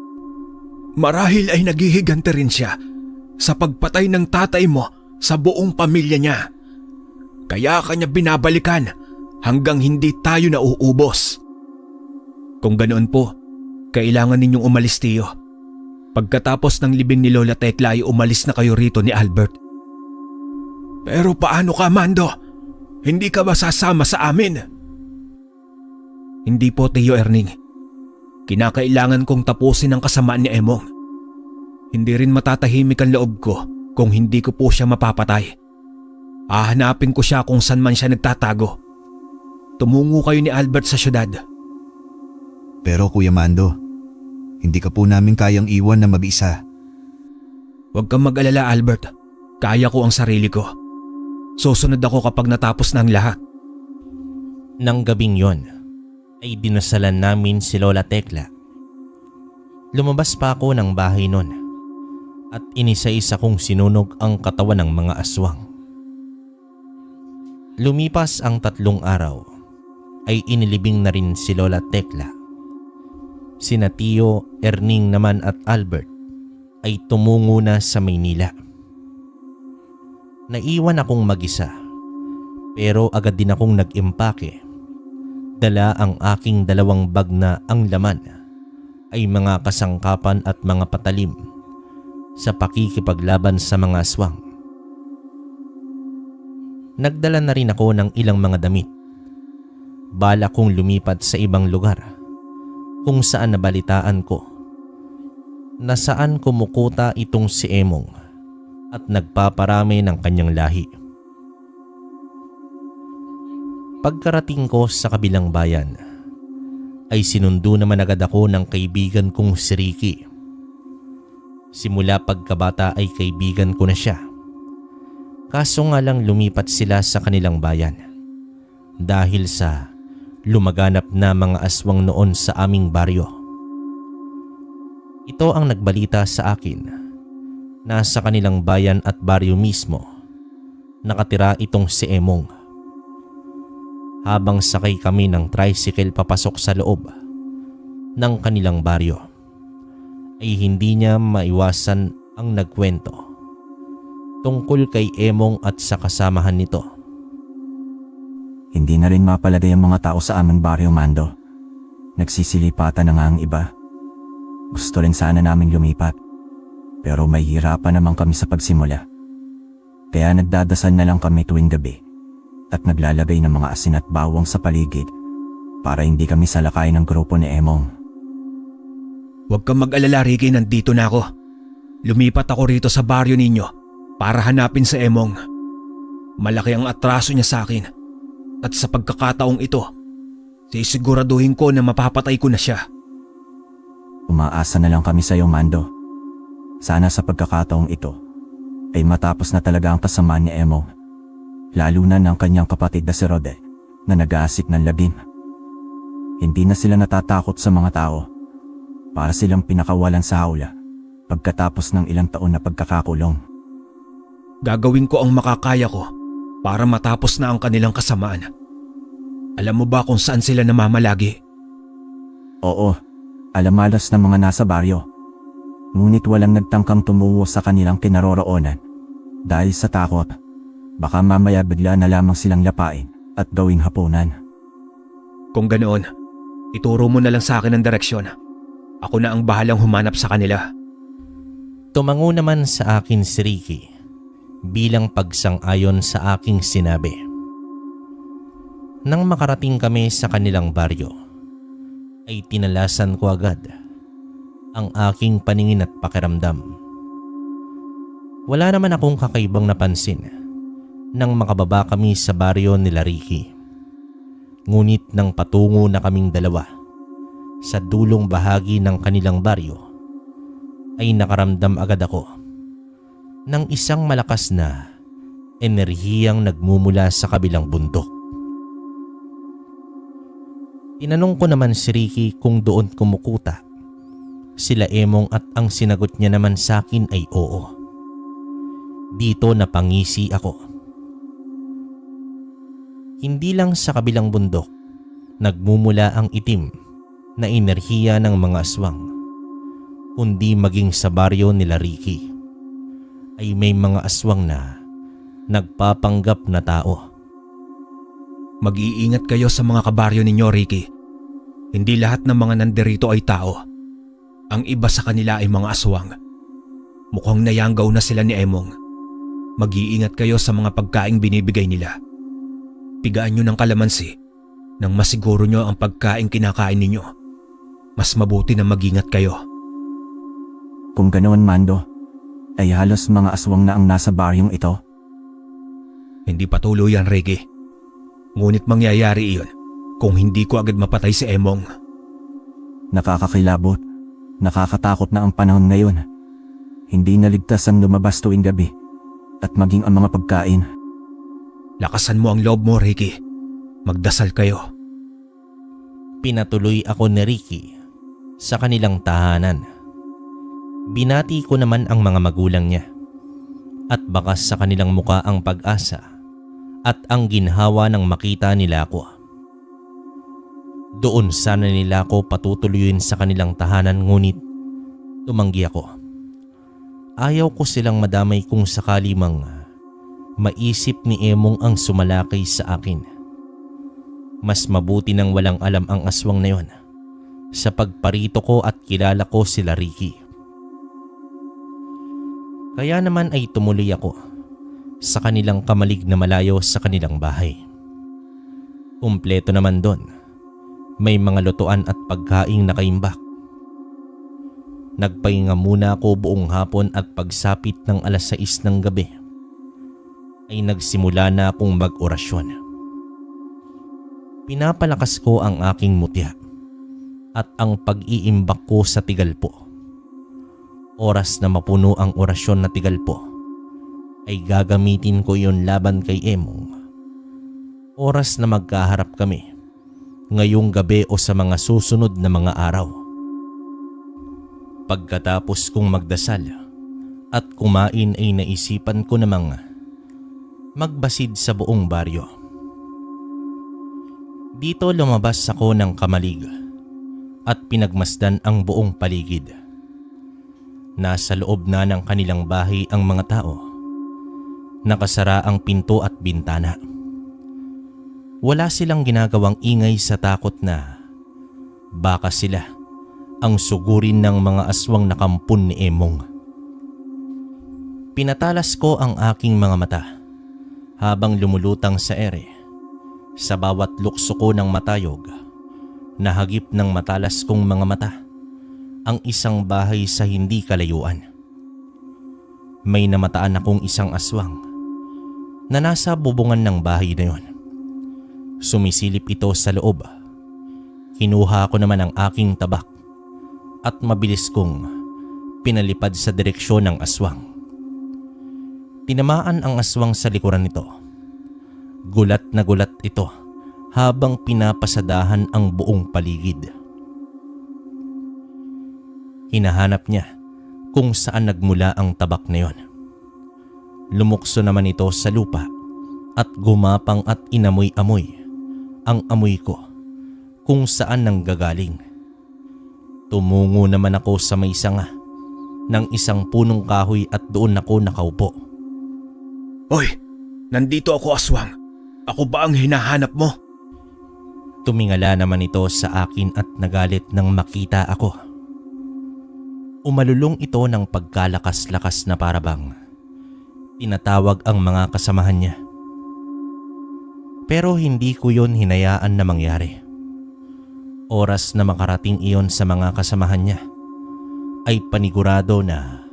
Speaker 2: Marahil ay naghihigante rin siya sa pagpatay ng tatay mo sa buong pamilya niya. Kaya kanya binabalikan hanggang hindi tayo nauubos. Kung ganoon po, kailangan ninyong umalis, Tio. Pagkatapos ng libing ni Lola Tekla ay umalis na kayo rito ni Albert. Pero paano ka, Mando? Hindi ka ba sasama sa amin? Hindi po, Tio Erning. Kinakailangan kong tapusin ang kasamaan ni Emong. Hindi rin matatahimik ang loob ko kung hindi ko po siya mapapatay. Hahanapin ko siya kung saan man siya nagtatago. Tumungo kayo ni Albert sa syudad.
Speaker 3: Pero Kuya Mando, hindi ka po namin kayang iwan na mag-isa.
Speaker 2: Huwag kang mag-alala, Albert. Kaya ko ang sarili ko. Susunod ako kapag natapos na ang lahat.
Speaker 1: Nang gabing yon ay dinasalan namin si Lola Tekla. Lumabas pa ako ng bahay nun at inisa-isa kong sinunog ang katawan ng mga aswang. Lumipas ang 3 araw ay inilibing na rin si Lola Tekla. Sina Tio Erning naman at Albert ay tumungo na sa Maynila. Naiwan akong mag-isa pero agad din akong nag-impake. Dala ang aking 2 bag na ang laman ay mga kasangkapan at mga patalim sa pakikipaglaban sa mga aswang. Nagdala na rin ako ng ilang mga damit. Bala kong lumipat sa ibang lugar kung saan nabalitaan ko na saan kumukuta itong si Emong at nagpaparami ng kanyang lahi. Pagkarating ko sa kabilang bayan ay sinundo naman agad ako ng kaibigan kong si Ricky. Simula pagkabata ay kaibigan ko na siya. Kaso nga lang lumipat sila sa kanilang bayan dahil sa lumaganap na mga aswang noon sa aming baryo. Ito ang nagbalita sa akin na sa kanilang bayan at baryo mismo nakatira itong si Emong. Habang sakay kami ng tricycle papasok sa loob ng kanilang baryo ay hindi niya maiwasan ang nagkwento tungkol kay Emong at sa kasamahan nito.
Speaker 4: Hindi na rin mapalagay ang mga tao sa aming baryo, Mando. Nagsisilipatan na nga ang iba. Gusto rin sana naming lumipat, pero may hirapan naman kami sa pagsimula. Kaya nagdadasal na lang kami tuwing gabi at naglalagay ng mga asin at bawang sa paligid para hindi kami salakay ng grupo ni Emong.
Speaker 2: Huwag kang mag-alala, Ricky, nandito na ako. Lumipat ako rito sa baryo ninyo para hanapin si Emong. Malaki ang atraso niya sa akin at sa pagkakataong ito, sisiguraduhin ko na mapapatay ko na siya.
Speaker 4: Umaasa na lang kami sa iyo, Mando. Sana sa pagkakataong ito ay matapos na talaga ang kasamaan ni Emong, lalo na ng kanyang kapatid na si Rode na nag-aasik ng labim. Hindi na sila natatakot sa mga tao para silang pinakawalan sa hawla pagkatapos ng ilang taon na pagkakakulong.
Speaker 2: Gagawin ko ang makakaya ko para matapos na ang kanilang kasamaan. Alam mo ba kung saan sila namamalagi?
Speaker 4: Oo, alamalas ng mga nasa baryo. Ngunit walang nagtangkang tumuwo sa kanilang kinaroroonan dahil sa takot. Baka mamaya bigla na lamang silang lapain at gawing hapunan.
Speaker 2: Kung ganoon, ituro mo na lang sa akin ang direksyon. Ako na ang bahalang humanap sa kanila.
Speaker 1: Tumango naman sa akin si Ricky bilang pagsang-ayon sa aking sinabi. Nang makarating kami sa kanilang baryo, ay tinalasan ko agad ang aking paningin at pakiramdam. Wala naman akong kakaibang napansin nang makababa kami sa baryo nila Ricky. Ngunit nang patungo na kaming dalawa sa dulong bahagi ng kanilang baryo, ay nakaramdam agad ako ng isang malakas na enerhiyang nagmumula sa kabilang bundok. Tinanong ko naman si Ricky kung doon kumukuta sila Emong at ang sinagot niya naman sa akin ay oo. Dito napangisi ako. Hindi lang sa kabilang bundok nagmumula ang itim na enerhiya ng mga aswang, kundi maging sa baryo nila Ricky ay may mga aswang na nagpapanggap na tao.
Speaker 2: Mag-iingat kayo sa mga kabaryo ninyo, Ricky. Hindi lahat ng mga nandirito ay tao. Ang iba sa kanila ay mga aswang. Mukhang nayanggaw na sila ni Emong. Mag-iingat kayo sa mga pagkaing binibigay nila. Pigaan nyo ng kalamansi nang masiguro nyo ang pagkaing kinakain ninyo. Mas mabuti na mag-ingat kayo.
Speaker 4: Kung ganoon, Mando, ay halos mga aswang na ang nasa baryong ito.
Speaker 2: Hindi patuloy yan, Ricky. Ngunit mangyayari iyon kung hindi ko agad mapatay si Emong.
Speaker 4: Nakakakilabot, nakakatakot na ang panahon ngayon. Hindi naligtas ang lumabas tuwing gabi at maging ang mga pagkain.
Speaker 2: Lakasan mo ang loob mo, Ricky. Magdasal kayo.
Speaker 1: Pinatuloy ako ni Ricky sa kanilang tahanan. Binati ko naman ang mga magulang niya at bakas sa kanilang muka ang pag-asa at ang ginhawa ng makita nila ako. Doon sana nila ako patutuloyin sa kanilang tahanan, ngunit tumanggi ako. Ayaw ko silang madamay kung sakali mang maisip ni Emong ang sumalakay sa akin. Mas mabuti nang walang alam ang aswang na yon sa pagparito ko at kilala ko sila Ricky. Kaya naman ay tumuloy ako sa kanilang kamalig na malayo sa kanilang bahay. Kumpleto naman doon. May mga lutuan at pagkaing nakaimbak. Nagpahinga muna ako buong hapon at pagsapit ng 6:00 ng gabi ay nagsimula na akong mag-orasyon. Pinapalakas ko ang aking mutya at ang pag-iimbak ko sa tigalpo. Oras na mapuno ang orasyon na tigalpo ay gagamitin ko yon laban kay Emong. Oras na magkaharap kami, ngayong gabi o sa mga susunod na mga araw. Pagkatapos kong magdasal at kumain ay naisipan ko namang magbasid sa buong baryo. Dito lumabas ako ng kamalig at pinagmasdan ang buong paligid. Nasa loob na ng kanilang bahay ang mga tao. Nakasara ang pinto at bintana. Wala silang ginagawang ingay sa takot na baka sila ang sugurin ng mga aswang na kampon ni Emong. Pinatalas ko ang aking mga mata habang lumulutang sa ere. Sa bawat lukso ko ng matayog, nahagip ng matalas kong mga mata ang isang bahay sa hindi kalayuan. May namataan akong isang aswang na nasa bubungan ng bahay na yon. Sumisilip ito sa loob. Kinuha ko naman ang aking tabak at mabilis kong pinalipad sa direksyon ng aswang. Tinamaan ang aswang sa likuran nito. Gulat na gulat ito habang pinapasadahan ang buong paligid. Hinahanap niya kung saan nagmula ang tabak na yon. Lumukso naman ito sa lupa at gumapang at inamoy-amoy ang amoy ko kung saan nanggagaling. Tumungo naman ako sa may sanga ng isang punong kahoy at doon ako nakaupo.
Speaker 2: Hoy, nandito ako aswang. Ako ba ang hinahanap mo?
Speaker 1: Tumingala naman ito sa akin at nagalit nang makita ako. Umalulong ito ng pagkalakas-lakas na parabang tinatawag ang mga kasamahan niya. Pero hindi ko yon hinayaan na mangyari. Oras na makarating iyon sa mga kasamahan niya ay panigurado na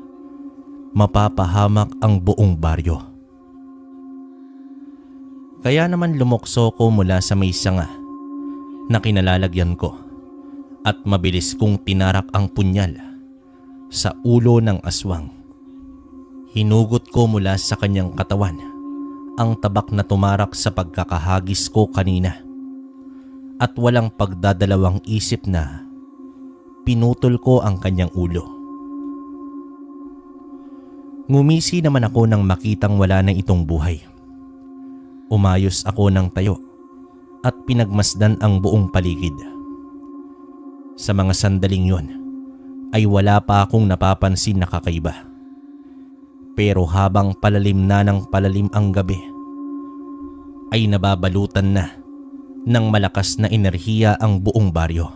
Speaker 1: mapapahamak ang buong baryo. Kaya naman lumokso ko mula sa may sanga na kinalalagyan ko at mabilis kong tinarak ang punyal sa ulo ng aswang. Hinugot ko mula sa kanyang katawan ang tabak na tumarak sa pagkakahagis ko kanina at walang pagdadalawang isip na pinutol ko ang kanyang ulo. Ngumisi naman ako nang makitang wala na itong buhay. Umayos ako ng tayo at pinagmasdan ang buong paligid. Sa mga sandaling yon ay wala pa akong napapansin na kakaiba. Pero habang palalim na ng palalim ang gabi, ay nababalutan na ng malakas na enerhiya ang buong baryo.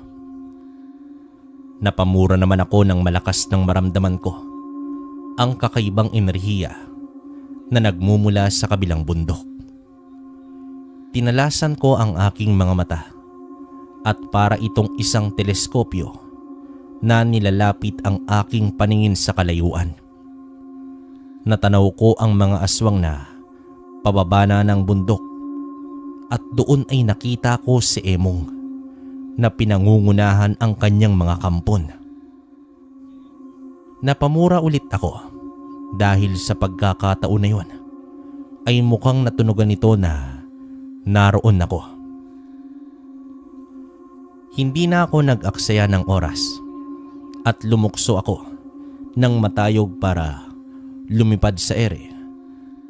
Speaker 1: Napamura naman ako ng malakas ng maramdaman ko ang kakaibang enerhiya na nagmumula sa kabilang bundok. Tinalasan ko ang aking mga mata at para itong isang teleskopyo na nilalapit ang aking paningin sa kalayuan. Natanaw ko ang mga aswang na pababa na ng bundok at doon ay nakita ko si Emong na pinangungunahan ang kanyang mga kampon. Napamura ulit ako dahil sa pagkakataon na yon ay mukhang natunugan ito na naroon ako. Hindi na ako nag-aksaya ng oras at lumukso ako ng matayog para lumipad sa ere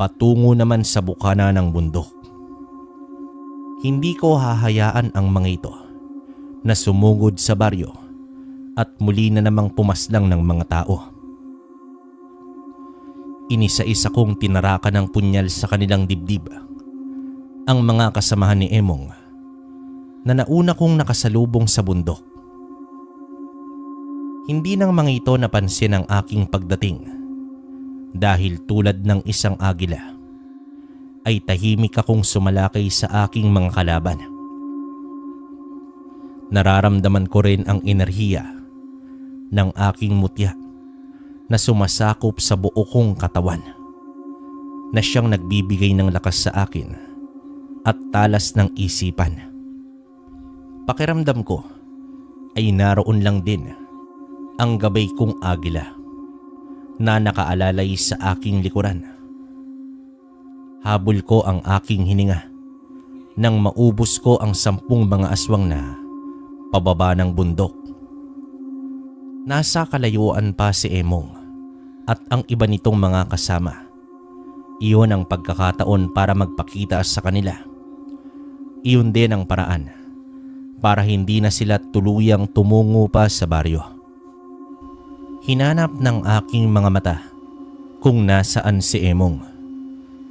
Speaker 1: patungo naman sa bukana ng bundok. Hindi ko hahayaan ang mga ito na sumugod sa baryo at muli na namang pumaslang ng mga tao. Inisa-isa kong tinarakan ng punyal sa kanilang dibdib ang mga kasamahan ni Emong na nauna kong nakasalubong sa bundok. Hindi ng mga ito napansin ang aking pagdating dahil tulad ng isang agila ay tahimik akong sumalakay sa aking mga kalaban. Nararamdaman ko rin ang enerhiya ng aking mutya na sumasakop sa buo kong katawan na siyang nagbibigay ng lakas sa akin at talas ng isipan. Pakiramdam ko ay naroon lang din ang gabay kong agila na nakaalalay sa aking likuran Habol ko ang aking hininga nang maubos ko ang 10 mga aswang na pababa ng bundok. Nasa kalayuan pa si Emong at ang iba nitong mga kasama. Iyon ang pagkakataon para magpakita sa kanila. Iyon din ang paraan para hindi na sila tuluyang tumungo pa sa baryo. Hinanap ng aking mga mata kung nasaan si Emong.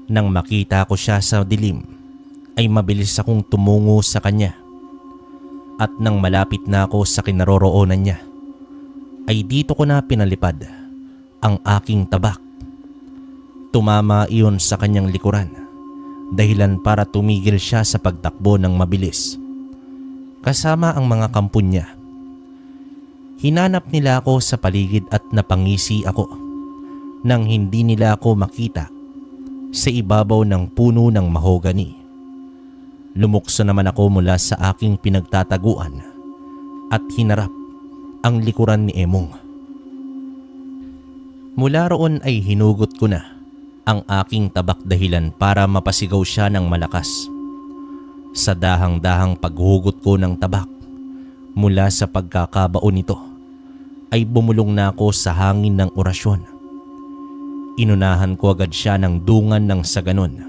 Speaker 1: Nang makita ko siya sa dilim, ay mabilis akong tumungo sa kanya. At nang malapit na ako sa kinaroroonan niya, ay dito ko na pinalipad ang aking tabak. Tumama iyon sa kanyang likuran, dahilan para tumigil siya sa pagtakbo ng mabilis. Kasama ang mga kampon niya. Hinanap nila ako sa paligid at napangisi ako nang hindi nila ako makita sa ibabaw ng puno ng mahogani. Lumukso naman ako mula sa aking pinagtataguan at hinarap ang likuran ni Emong. Mula roon ay hinugot ko na ang aking tabak dahilan para mapasigaw siya ng malakas. Sa dahang-dahang paghugot ko ng tabak mula sa pagkakabaon nito, ay bumulong na ako sa hangin ng orasyon. Inunahan ko agad siya ng dungan ng sa ganon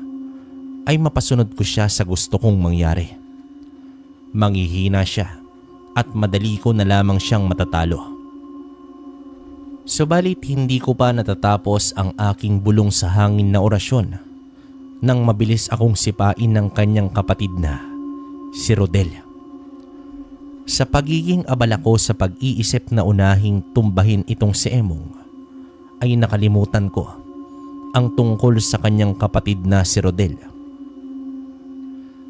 Speaker 1: ay mapasunod ko siya sa gusto kong mangyari. Manghihina siya at madali ko na lamang siyang matatalo. Subalit hindi ko pa natatapos ang aking bulong sa hangin na orasyon nang mabilis akong sipain ng kanyang kapatid na si Rodel. Sa pagiging abala ko sa pag-iisip na unahing tumbahin itong si Emong, ay nakalimutan ko ang tungkol sa kanyang kapatid na si Rodel.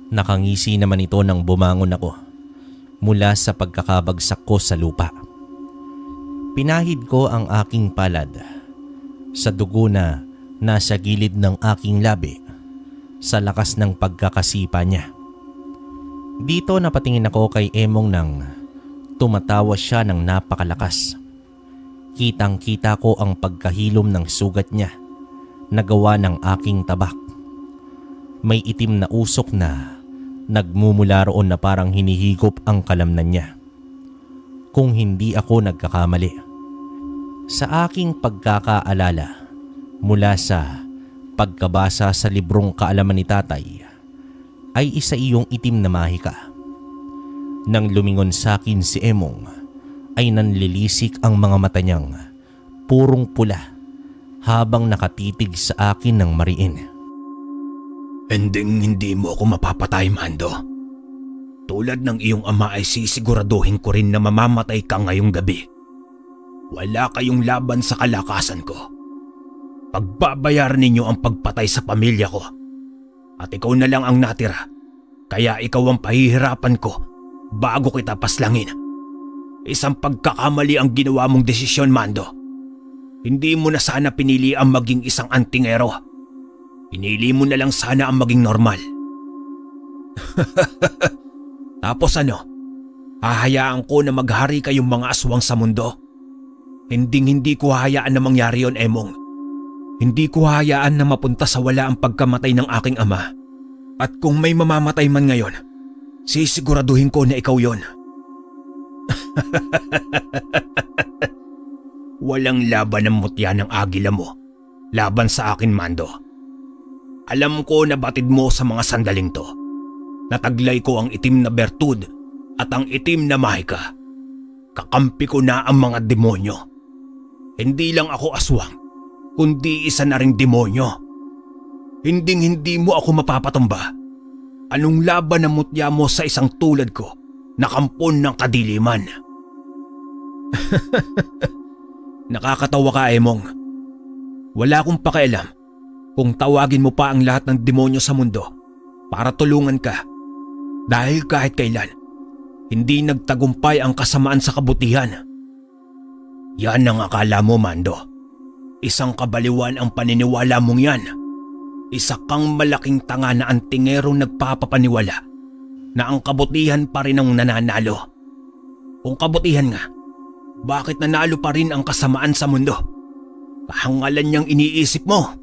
Speaker 1: Nakangisi naman ito nang bumangon ako mula sa pagkakabagsak ko sa lupa. Pinahid ko ang aking palad sa dugo na nasa gilid ng aking labi sa lakas ng pagkakasipa niya. Dito napatingin ako kay Emong nang tumatawa siya ng napakalakas. Kitang-kita ko ang pagkahilom ng sugat niya na gawa ng aking tabak. May itim na usok na nagmumula roon na parang hinihigop ang kalamnan niya. Kung hindi ako nagkakamali. Sa aking pagkakaalala mula sa pagkabasa sa librong kaalaman ni tatay, ay isa iyong itim na mahika. Nang lumingon sa akin si Emong, ay nanlilisik ang mga mata niyang purong pula habang nakatitig sa akin ng mariin.
Speaker 2: Hindi mo ako mapapatay, Mando. Tulad ng iyong ama ay sisiguraduhin ko rin na mamamatay ka ngayong gabi. Wala kayong laban sa kalakasan ko. Pagbabayaran ninyo ang pagpatay sa pamilya ko. At ikaw na lang ang natira, kaya ikaw ang pahihirapan ko bago kita paslangin. Isang pagkakamali ang ginawa mong desisyon, Mando. Hindi mo na sana pinili ang maging isang antingero. Pinili mo na lang sana ang maging normal. Tapos ano? Hahayaan ko na maghari kayong mga aswang sa mundo? Hindi ko hahayaan na mangyari yon, Emong. Hindi ko hahayaan na mapunta sa wala ang pagkamatay ng aking ama. At kung may mamamatay man ngayon, sisiguraduhin ko na ikaw yon. Walang laban ng mutya ng agila mo laban sa akin, Mando. Alam ko na batid mo sa mga sandaling to. Nataglay ko ang itim na bertud at ang itim na mahika. Kakampi ko na ang mga demonyo. Hindi lang ako aswang, kundi isa na ring demonyo. Hindi mo ako mapapatumba. Anong laban ng mutya mo sa isang tulad ko na kampon ng kadiliman? Nakakatawa ka, Emong. Wala akong pakialam kung tawagin mo pa ang lahat ng demonyo sa mundo para tulungan ka. Dahil kahit kailan, hindi nagtagumpay ang kasamaan sa kabutihan. Yan ang akala mo, Mando. Isang kabaliwan ang paniniwala mong yan. Isa kang malaking tanga na antingerong nagpapapaniwala na ang kabutihan pa rin ang nananalo. Kung kabutihan nga, bakit nanalo pa rin ang kasamaan sa mundo? Kahangalan niyang iniisip mo.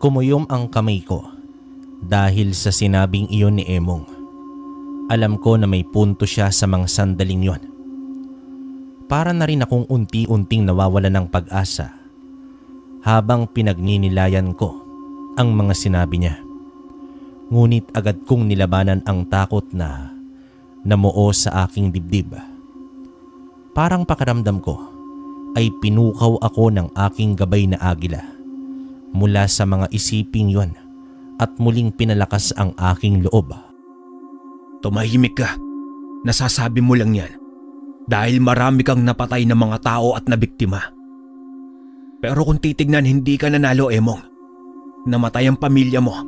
Speaker 1: Kumuyom ang kamay ko dahil sa sinabing iyon ni Emong. Alam ko na may punto siya sa mga sandaling yon. Para na rin akong unti-unting nawawala ng pag-asa habang pinagninilayan ko ang mga sinabi niya. Ngunit agad kong nilabanan ang takot na namuo sa aking dibdib. Parang pakiramdam ko ay pinukaw ako ng aking gabay na agila mula sa mga isiping yon at muling pinalakas ang aking loob.
Speaker 2: Tumahimik ka. Nasasabi mo lang yan dahil marami kang napatay na mga tao at nabiktima. Pero kung titignan, hindi ka nanalo, Emong. Namatay ang pamilya mo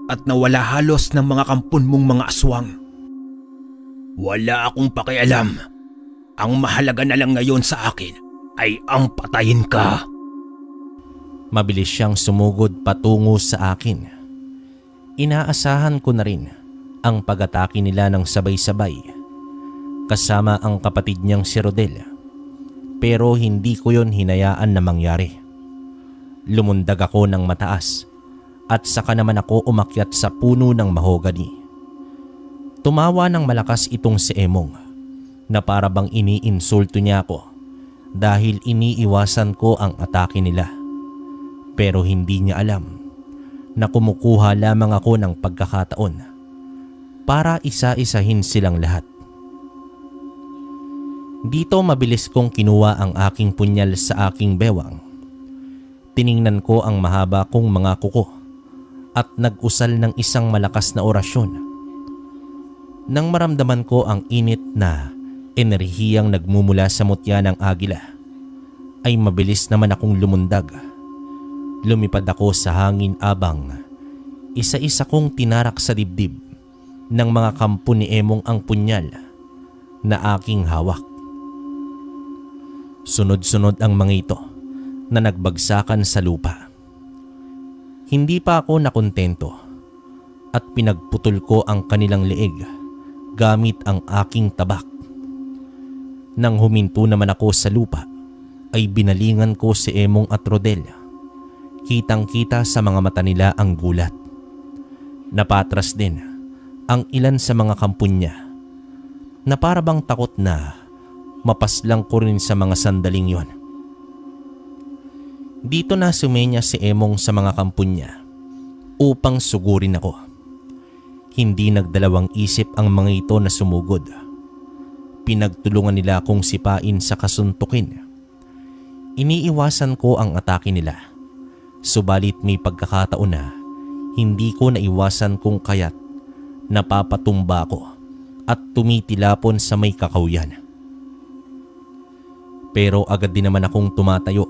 Speaker 2: at nawala halos ng mga kampon mong mga aswang. Wala akong pakialam. Ang mahalaga na lang ngayon sa akin ay ang patayin ka.
Speaker 1: Mabilis siyang sumugod patungo sa akin. Inaasahan ko na rin ang pag-atake nila ng sabay-sabay kasama ang kapatid niyang si Rodel. Pero hindi ko yon hinayaan na mangyari. Lumundag ako ng mataas at saka naman ako umakyat sa puno ng mahogany. Tumawa ng malakas itong si Emong na para bang iniinsulto niya ako dahil iniiwasan ko ang atake nila. Pero hindi niya alam na kumukuha lamang ako ng pagkakataon para isa-isahin silang lahat. Dito mabilis kong kinuha ang aking punyal sa aking bewang. Tiningnan ko ang mahaba kong mga kuko at nag-usal ng isang malakas na orasyon. Nang maramdaman ko ang init na enerhiyang nagmumula sa mutya ng agila, ay mabilis naman akong lumundag. Lumipad ako sa hangin abang isa-isa kong tinarak sa dibdib ng mga kampo ni Emong ang punyal na aking hawak. Sunod-sunod ang mga ito na nagbagsakan sa lupa. Hindi pa ako nakontento at pinagputol ko ang kanilang leeg gamit ang aking tabak. Nang huminto naman ako sa lupa ay binalingan ko si Emong at Rodel. Kitang-kita sa mga mata nila ang gulat. Napatras din ang ilan sa mga kampon niya na para bang takot na mapaslang ko rin sa mga sandaling yon. Dito na sumenya si Emong sa mga kampon niya upang sugurin ako. Hindi nagdalawang isip ang mga ito na sumugod. Pinagtulungan nila akong sipain sa kasuntukin. Iniiwasan ko ang atake nila. Subalit may pagkakataon na hindi ko naiwasan kung kaya't napapatumba ko at tumitilapon sa may kakawyan. Pero agad din naman akong tumatayo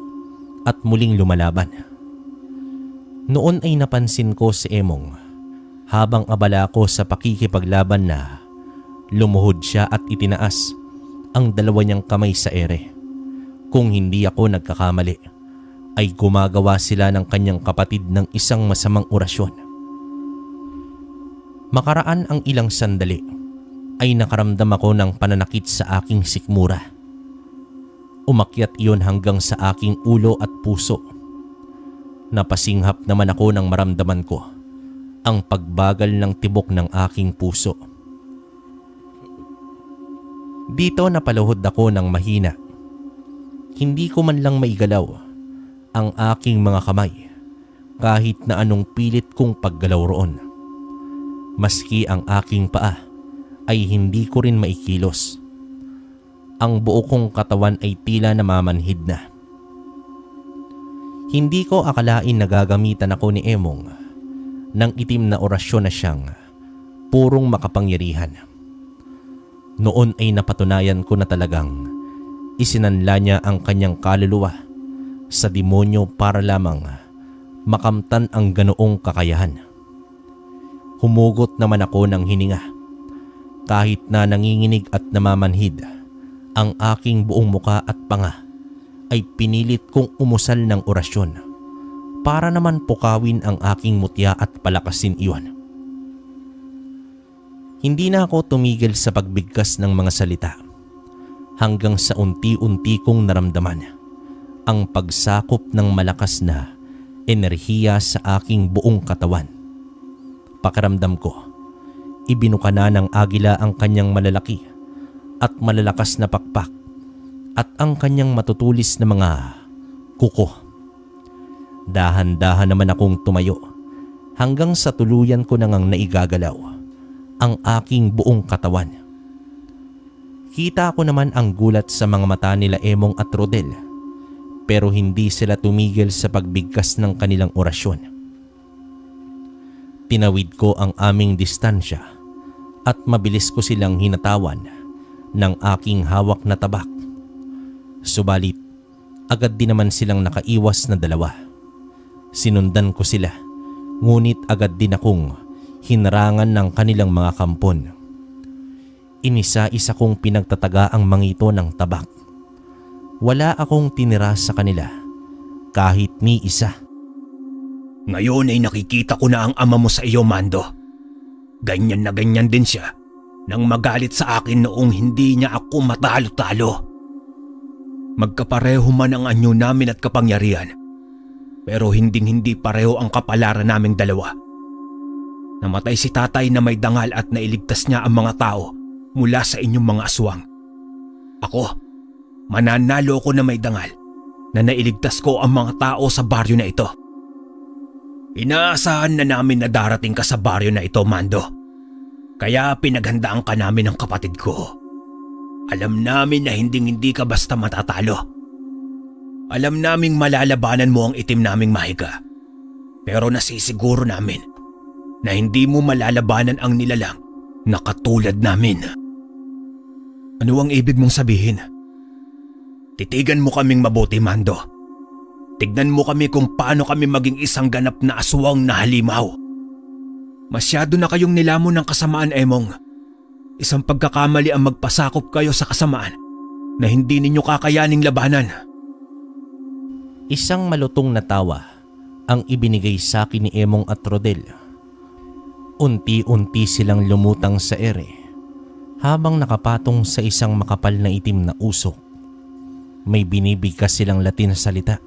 Speaker 1: at muling lumalaban. Noon ay napansin ko si Emong habang abala ko sa pakikipaglaban na lumuhod siya at itinaas ang dalawa niyang kamay sa ere. Kung hindi ako nagkakamali, ay gumagawa sila ng kanyang kapatid ng isang masamang orasyon. Makaraan ang ilang sandali ay nakaramdam ako ng pananakit sa aking sikmura. Umakyat iyon hanggang sa aking ulo at puso. Napasinghap naman ako nang maramdaman ko ang pagbagal ng tibok ng aking puso. Dito napaluhod ako ng mahina. Hindi ko man lang maigalaw ang aking mga kamay kahit na anong pilit kong paggalaw roon. Maski ang aking paa ay hindi ko rin maikilos. Ang buo kong katawan ay tila namamanhid na. Hindi ko akalain na gagamitan ako ni Emong ng itim na orasyon na siyang purong makapangyarihan. Noon ay napatunayan ko na talagang isinanla niya ang kanyang kaluluwa sa demonyo para lamang makamtan ang ganoong kakayahan. Humugot naman ako ng hininga kahit na nanginginig at namamanhid. Ang aking buong muka at panga ay pinilit kong umusal ng orasyon para naman pukawin ang aking mutya at palakasin iyon. Hindi na ako tumigil sa pagbigkas ng mga salita hanggang sa unti-unti kong naramdaman ang pagsakop ng malakas na enerhiya sa aking buong katawan. Pakiramdam ko, ibinuka na ng agila ang kanyang malalaki at malalakas na pakpak at ang kanyang matutulis na mga kuko. Dahan-dahan naman akong tumayo hanggang sa tuluyan ko nang naigagalaw ang aking buong katawan. Kita ko naman ang gulat sa mga mata nila Emong at Rodel, pero hindi sila tumigil sa pagbigkas ng kanilang orasyon. Tinawid ko ang aming distansya at mabilis ko silang hinatawan ng aking hawak na tabak. Subalit, agad din naman silang nakaiwas na dalawa. Sinundan ko sila, ngunit agad din akong hinarangan ng kanilang mga kampon. Inisa-isa kong pinagtataga ang mga ito ng tabak. Wala akong tinira sa kanila, kahit ni isa.
Speaker 2: Ngayon ay nakikita ko na ang ama mo sa iyo, Mando. Ganyan na ganyan din siya nang magalit sa akin noong hindi niya ako matalo-talo. Magkapareho man ang anyo namin at kapangyarihan, pero hinding-hindi pareho ang kapalaran naming dalawa. Namatay si tatay na may dangal at nailigtas niya ang mga tao mula sa inyong mga aswang. Ako, mananalo ko na may dangal na nailigtas ko ang mga tao sa baryo na ito. Inaasahan na namin na darating ka sa baryo na ito, Mando. Kaya pinaghandaan ka namin ng kapatid ko. Alam namin na hinding-hindi ka basta matatalo. Alam naming malalabanan mo ang itim naming mahiga. Pero nasisiguro namin na hindi mo malalabanan ang nilalang na katulad namin. Ano ang ibig mong sabihin? Titigan mo kaming mabuti, Mando. Tignan mo kami kung paano kami maging isang ganap na aswang na halimaw. Masyado na kayong nilamon ng kasamaan, Emong. Isang pagkakamali ang magpasakop kayo sa kasamaan na hindi ninyo kakayaning labanan.
Speaker 1: Isang malutong na tawa ang ibinigay sa akin ni Emong at Rodel. Unti-unti silang lumutang sa ere habang nakapatong sa isang makapal na itim na usok. May binibigkas silang Latin na salita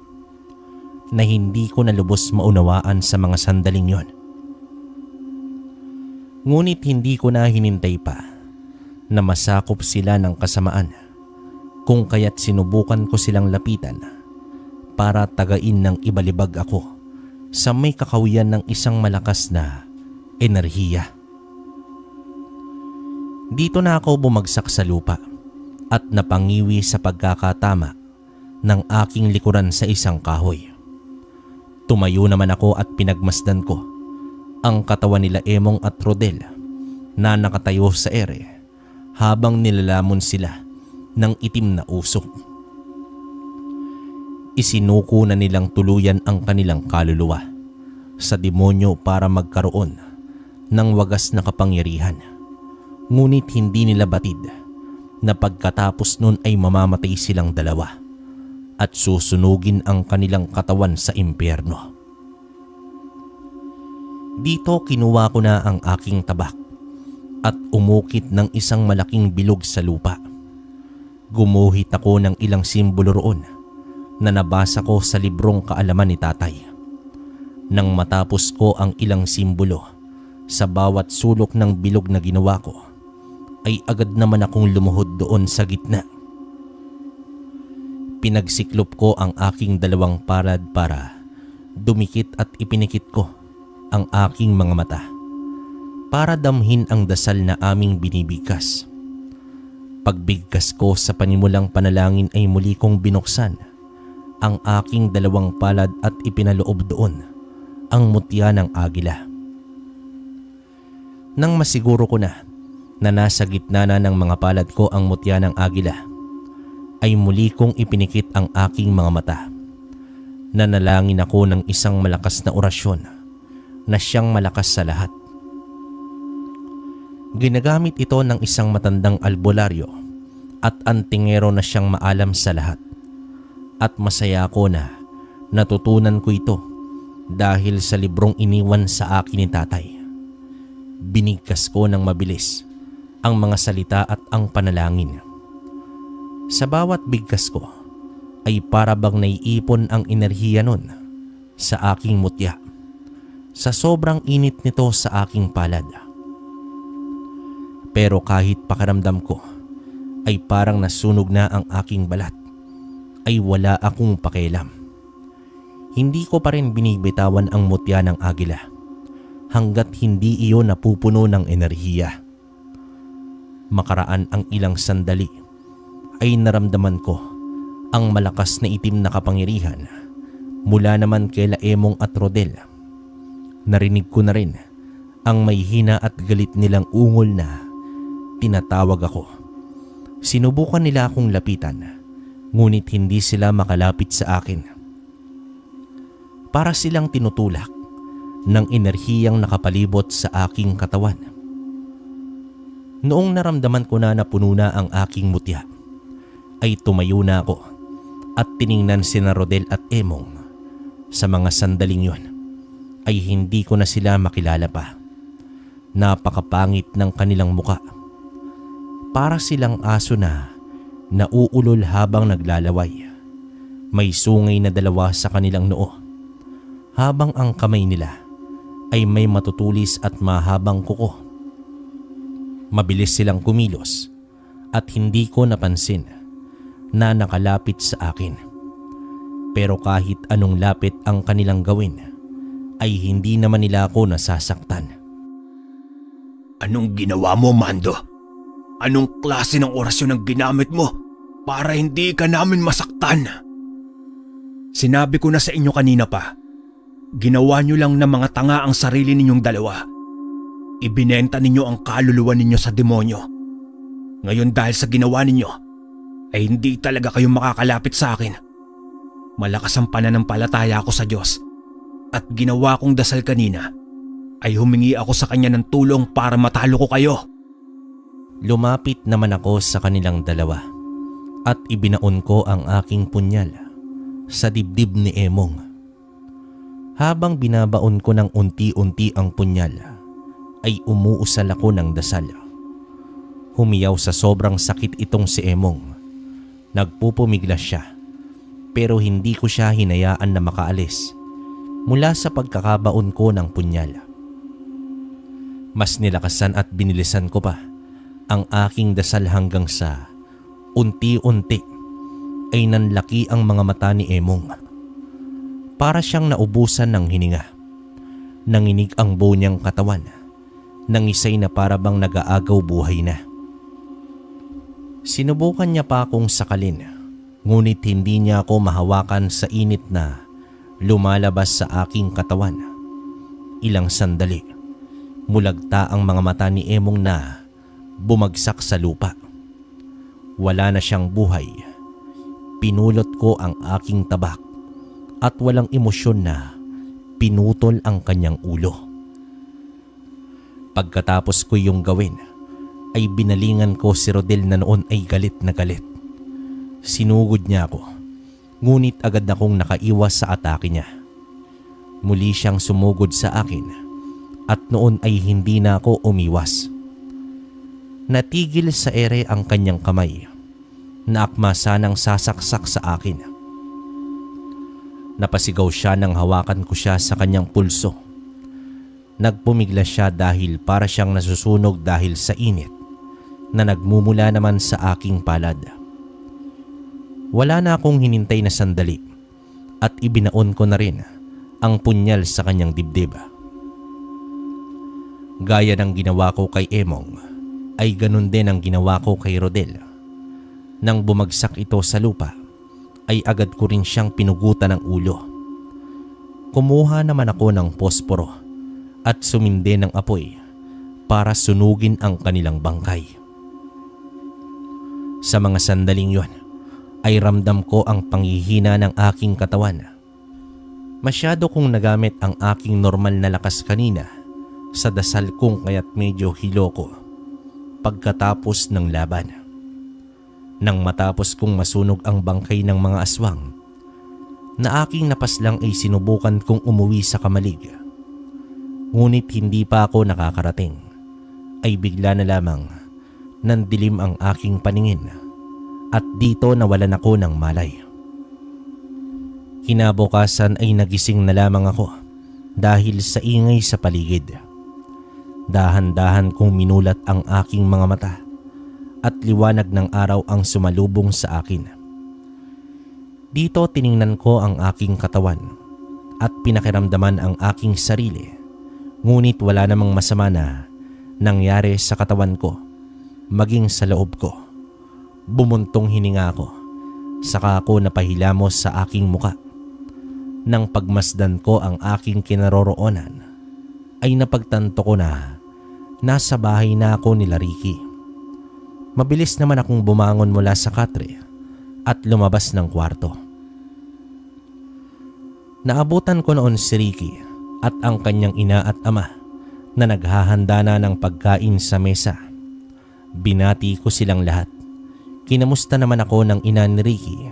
Speaker 1: na hindi ko na lubos maunawaan sa mga sandaling yon. Ngunit hindi ko na hinintay pa na masakop sila ng kasamaan, kung kaya't sinubukan ko silang lapitan para tagain ng ibalibag ako sa may kakawiyan ng isang malakas na enerhiya. Dito na ako bumagsak sa lupa at napangiwi sa pagkakatama ng aking likuran sa isang kahoy. Tumayo naman ako at pinagmasdan ko ang katawan nila Emong at Rodel na nakatayo sa ere habang nilalamon sila ng itim na usok. Isinuko na nilang tuluyan ang kanilang kaluluwa sa demonyo para magkaroon ng wagas na kapangyarihan. Ngunit hindi nila batid na pagkatapos nun ay mamamatay silang dalawa at susunugin ang kanilang katawan sa impyerno. Dito kinuha ko na ang aking tabak at umukit ng isang malaking bilog sa lupa. Gumuhit ako ng ilang simbolo roon na nabasa ko sa librong kaalaman ni tatay. Nang matapos ko ang ilang simbolo sa bawat sulok ng bilog na ginawa ko, ay agad naman akong lumuhod doon sa gitna. Pinagsiklop ko ang aking dalawang palad para dumikit at ipinikit ko ang aking mga mata para damhin ang dasal na aming binibigkas. Pagbigkas ko sa panimulang panalangin ay muli kong binuksan ang aking dalawang palad at ipinaloob doon ang mutya ng agila. Nang masiguro ko na nasa gitna na ng mga palad ko ang mutya ng agila, ay muli kong ipinikit ang aking mga mata. Nanalangin ako ng isang malakas na orasyon na siyang malakas sa lahat. Ginagamit ito ng isang matandang albularyo at antingero na siyang maalam sa lahat. At masaya ako na natutunan ko ito dahil sa librong iniwan sa akin ni tatay. Binigkas ko ng mabilis ang mga salita at ang panalangin. Sa bawat bigkas ko ay para bang naiipon ang enerhiya nun sa aking mutya sa sobrang init nito sa aking palad. Pero kahit pakiramdam ko ay parang nasunog na ang aking balat, ay wala akong pakialam. Hindi ko pa rin binibitawan ang mutya ng agila hanggat hindi iyon napupuno ng enerhiya. Makaraan ang ilang sandali ay naramdaman ko ang malakas na itim na kapangyarihan mula naman kay Emong at Rodel. Narinig ko na rin ang may hina at galit nilang ungol na tinatawag ako. Sinubukan nila akong lapitan, ngunit hindi sila makalapit sa akin. Para silang tinutulak ng enerhiyang nakapalibot sa aking katawan. Noong naramdaman ko na napuno na ang aking mutya, ay tumayo na ako at tiningnan sina Rodel at Emong. Sa mga sandaling yon ay hindi ko na sila makilala pa. Napakapangit ng kanilang muka. Para silang aso na nauulol habang naglalaway. May sungay na dalawa sa kanilang noo, habang ang kamay nila ay may matutulis at mahabang kuko. Mabilis silang kumilos at hindi ko napansin na nakalapit sa akin. Pero kahit anong lapit ang kanilang gawin, ay hindi naman nila ako nasasaktan.
Speaker 2: Anong ginawa mo, Mando? Anong klase ng orasyon ang ginamit mo para hindi ka namin masaktan? Sinabi ko na sa inyo kanina pa, ginawa nyo lang na mga tanga ang sarili ninyong dalawa. Ibinenta ninyo ang kaluluwa ninyo sa demonyo. Ngayon dahil sa ginawa ninyo, ay hindi talaga kayo makakalapit sa akin. Malakas ang pananampalataya ko sa Diyos at ginawa kong dasal kanina ay humingi ako sa Kanya ng tulong para matalo ko kayo.
Speaker 1: Lumapit naman ako sa kanilang dalawa at ibinaon ko ang aking punyal sa dibdib ni Emong. Habang binabaon ko ng unti-unti ang punyal, ay umuusal ako ng dasal. Humiyaw sa sobrang sakit itong si Emong. Nagpupumiglas siya, pero hindi ko siya hinayaan na makaalis mula sa pagkakabaon ko ng punyal. Mas nilakasan at binilisan ko pa ang aking dasal hanggang sa unti-unti ay nanlaki ang mga mata ni Emong. Para siyang naubusan ng hininga. Nanginig ang buo niyang katawan. Nangisay na para bang nag-aagaw buhay na. Sinubukan niya pa akong sakalin, ngunit hindi niya ako mahawakan sa init na lumalabas sa aking katawan. Ilang sandali, mulagta ang mga mata ni Emong na bumagsak sa lupa. Wala na siyang buhay. Pinulot ko ang aking tabak at walang emosyon na pinutol ang kanyang ulo. Pagkatapos ko yung gawin, ay binalingan ko si Rodel na noon ay galit na galit. Sinugod niya ako, ngunit agad akong nakaiwas sa atake niya. Muli siyang sumugod sa akin at noon ay hindi na ako umiwas. Natigil sa ere ang kanyang kamay na akma sanang sasaksak sa akin. Napasigaw siya nang hawakan ko siya sa kanyang pulso. Nagpumigla siya dahil para siyang nasusunog dahil sa init na nagmumula naman sa aking palad. Wala na akong hinintay na sandali at ibinaon ko na rin ang punyal sa kanyang dibdib. Gaya ng ginawa ko kay Emong, ay ganun din ang ginawa ko kay Rodel. Nang bumagsak ito sa lupa, ay agad ko rin siyang pinugutan ng ulo. Kumuha naman ako ng posporo at sumindi ng apoy para sunugin ang kanilang bangkay. Sa mga sandaling yon, ay ramdam ko ang panghihina ng aking katawan. Masyado kong nagamit ang aking normal na lakas kanina sa dasal kong kaya't medyo hilo ko pagkatapos ng laban. Nang matapos kong masunog ang bangkay ng mga aswang na aking napaslang ay sinubukan kong umuwi sa kamalig. Ngunit hindi pa ako nakakarating ay bigla na lamang nandilim ang aking paningin at dito nawalan ako ng malay. Kinabukasan ay nagising na lamang ako dahil sa ingay sa paligid. Dahan-dahan kong minulat ang aking mga mata at liwanag ng araw ang sumalubong sa akin. Dito tiningnan ko ang aking katawan at pinakiramdaman ang aking sarili, ngunit wala namang masama na nangyari sa katawan ko maging sa loob ko. Bumuntong hininga ako, saka ako napahilamos sa aking muka. Nang pagmasdan ko ang aking kinaroroonan, ay napagtanto ko na nasa bahay na ako nila Ricky. Mabilis naman akong bumangon mula sa katre at lumabas ng kwarto. Naabutan ko noon si Ricky at ang kanyang ina at ama na naghahanda na ng pagkain sa mesa. Binati ko silang lahat. Kinamusta naman ako ng ina ni Ricky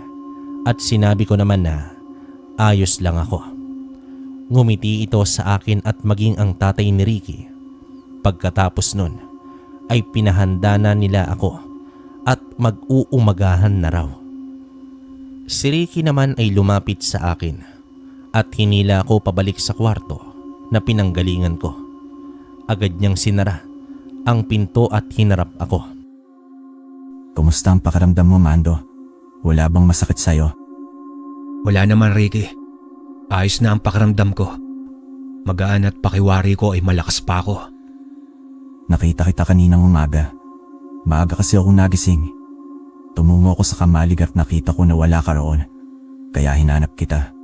Speaker 1: at sinabi ko naman na ayos lang ako. Ngumiti ito sa akin at maging ang tatay ni Ricky. Pagkatapos nun ay pinahanda na nila ako at mag-uumagahan na raw. Si Ricky naman ay lumapit sa akin at hinila ako pabalik sa kwarto na pinanggalingan ko. Agad niyang sinara ang pinto at hinarap ako.
Speaker 4: Kumusta ang pakiramdam mo, Mando? Wala bang masakit sa'yo?
Speaker 2: Wala naman, Ricky. Ayos na ang pakiramdam ko. Magaan at pakiwari ko ay malakas pa ako.
Speaker 4: Nakita kita kaninang umaga. Maaga kasi akong nagising. Tumungo ako sa kamalig at nakita ko na wala ka roon. Kaya hinanap kita.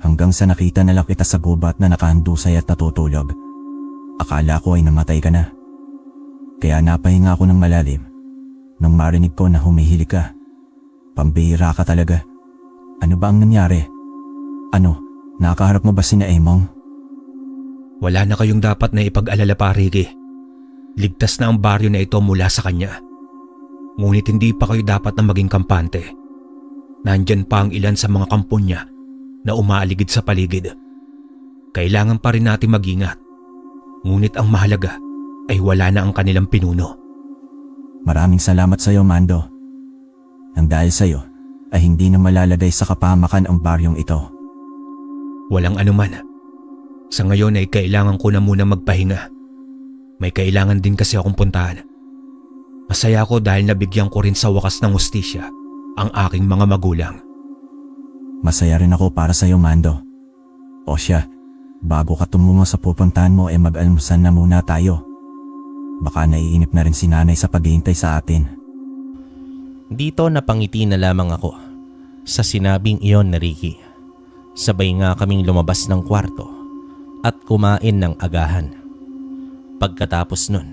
Speaker 4: Hanggang sa nakita na lang kita sa gubat na nakahandusay at natutulog. Akala ko ay namatay ka na. Kaya napahinga ako ng malalim nang marinig ko na humihili ka. Pambihira ka talaga. Ano ba ang nangyari? Ano, nakaharap mo ba sina Emong?
Speaker 2: Wala na kayong dapat na ipag-alala pa, Ricky. Ligtas na ang baryo na ito mula sa kanya. Ngunit hindi pa kayo dapat na maging kampante. Nandyan pa ang ilan sa mga kampo niya na umaaligid sa paligid. Kailangan pa rin natin mag-ingat. Ngunit ang mahalaga ay wala na ang kanilang pinuno.
Speaker 4: Maraming salamat sa iyo, Mando. Nang dahil sa iyo ay hindi na malalagay sa kapahamakan ang baryong ito.
Speaker 2: Walang anuman. Sa ngayon ay kailangan ko na muna magpahinga. May kailangan din kasi akong puntahan. Masaya ako dahil nabigyan ko rin sa wakas ng hustisya ang aking mga magulang.
Speaker 4: Masaya rin ako para sa iyo, Mando. O siya, bago ka tumungo sa pupuntahan mo ay mag-almusal na muna tayo. Baka naiinip na rin si nanay sa paghihintay sa atin.
Speaker 1: Dito napangiti na lamang ako sa sinabing iyon ni Ricky. Sabay nga kaming lumabas ng kwarto at kumain ng agahan. Pagkatapos nun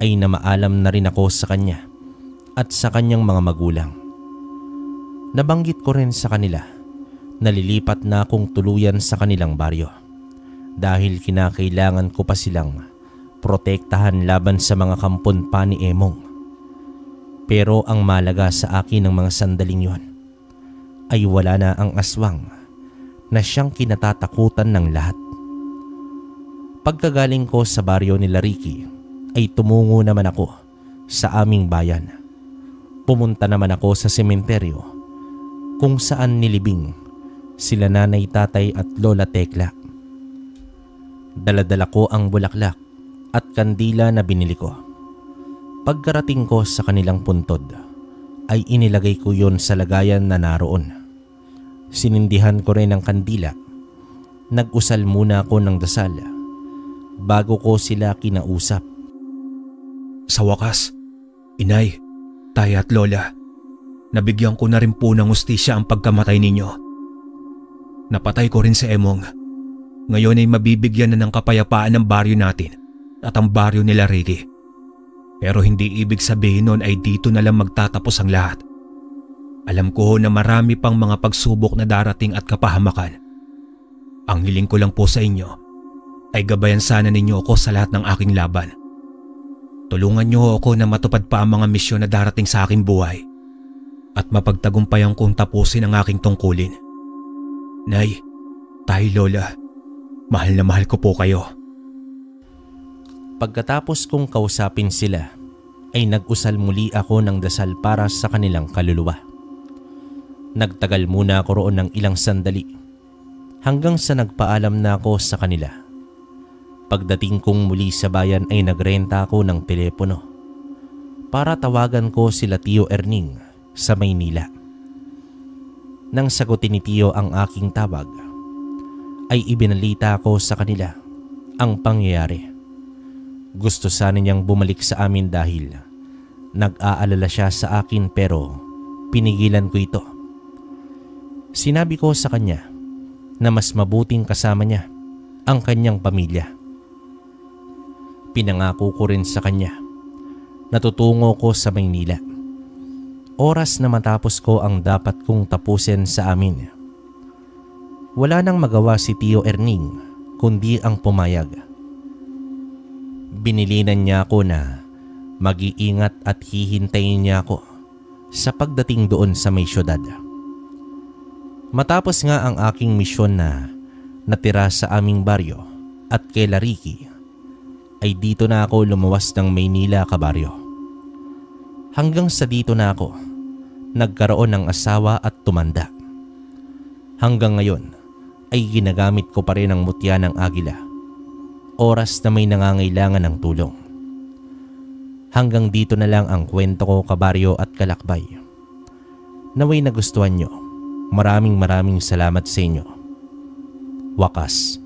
Speaker 1: ay namaalam na rin ako sa kanya at sa kanyang mga magulang. Nabanggit ko rin sa kanila na lilipat na akong tuluyan sa kanilang baryo dahil kinakailangan ko pa silang protektahan laban sa mga kampon pa ni Emong. Pero ang malaga sa akin ng mga sandaling yon ay wala na ang aswang na siyang kinatatakutan ng lahat. Pagkagaling ko sa baryo nila Ricky ay tumungo naman ako sa aming bayan. Pumunta naman ako sa sementeryo kung saan nilibing sila nanay, tatay at lola Tekla. Daladala ko ang bulaklak at kandila na binili ko. Pagkarating ko sa kanilang puntod ay inilagay ko yon sa lagayan na naroon. Sinindihan ko rin ang kandila. Nag-usal muna ako ng dasal bago ko sila kinausap.
Speaker 2: Sa wakas, inay, tay at lola, nabigyan ko na rin po ng hustisya ang pagkamatay ninyo. Napatay ko rin si Emong. Ngayon ay mabibigyan na ng kapayapaan ng baryo natin at ang baryo nila Ricky. Pero hindi ibig sabihin nun ay dito na lang magtatapos ang lahat. Alam ko na marami pang mga pagsubok na darating at kapahamakan. Ang hiling ko lang po sa inyo ay gabayan sana ninyo ako sa lahat ng aking laban. Tulungan niyo ako na matupad pa ang mga misyon na darating sa aking buhay at mapagtagumpayan kong tapusin ang aking tungkulin. Nay, tay, lola, mahal na mahal ko po kayo.
Speaker 1: Pagkatapos kong kausapin sila ay nag-usal muli ako ng dasal para sa kanilang kaluluwa. Nagtagal muna ako roon ng ilang sandali hanggang sa nagpaalam na ako sa kanila. Pagdating kong muli sa bayan ay nagrenta ako ng telepono para tawagan ko sila Tio Erning sa Maynila. Nang sagutin ni Tio ang aking tawag, ay ibinalita ko sa kanila ang pangyayari. Gusto sana niyang bumalik sa amin dahil nag-aalala siya sa akin pero pinigilan ko ito. Sinabi ko sa kanya na mas mabuting kasama niya ang kanyang pamilya. Pinangako ko rin sa kanya na tutungo ko sa Maynila. Oras na matapos ko ang dapat kong tapusin sa amin. Wala nang magawa si Tio Erning kundi ang pumayag. Binilinan niya ako na mag-iingat at hihintayin niya ako sa pagdating doon sa may syudad. Matapos nga ang aking misyon na natira sa aming baryo at kay Lariki, ay dito na ako lumawas ng Maynila, kabaryo. Hanggang sa dito na ako nagkaroon ng asawa at tumanda. Hanggang ngayon ay ginagamit ko pa rin ang mutya ng agila oras na may nangangailangan ng tulong. Hanggang dito na lang ang kwento ko, kabaryo at kalakbay. Naway nagustuhan nyo. Maraming salamat sa inyo. Wakas.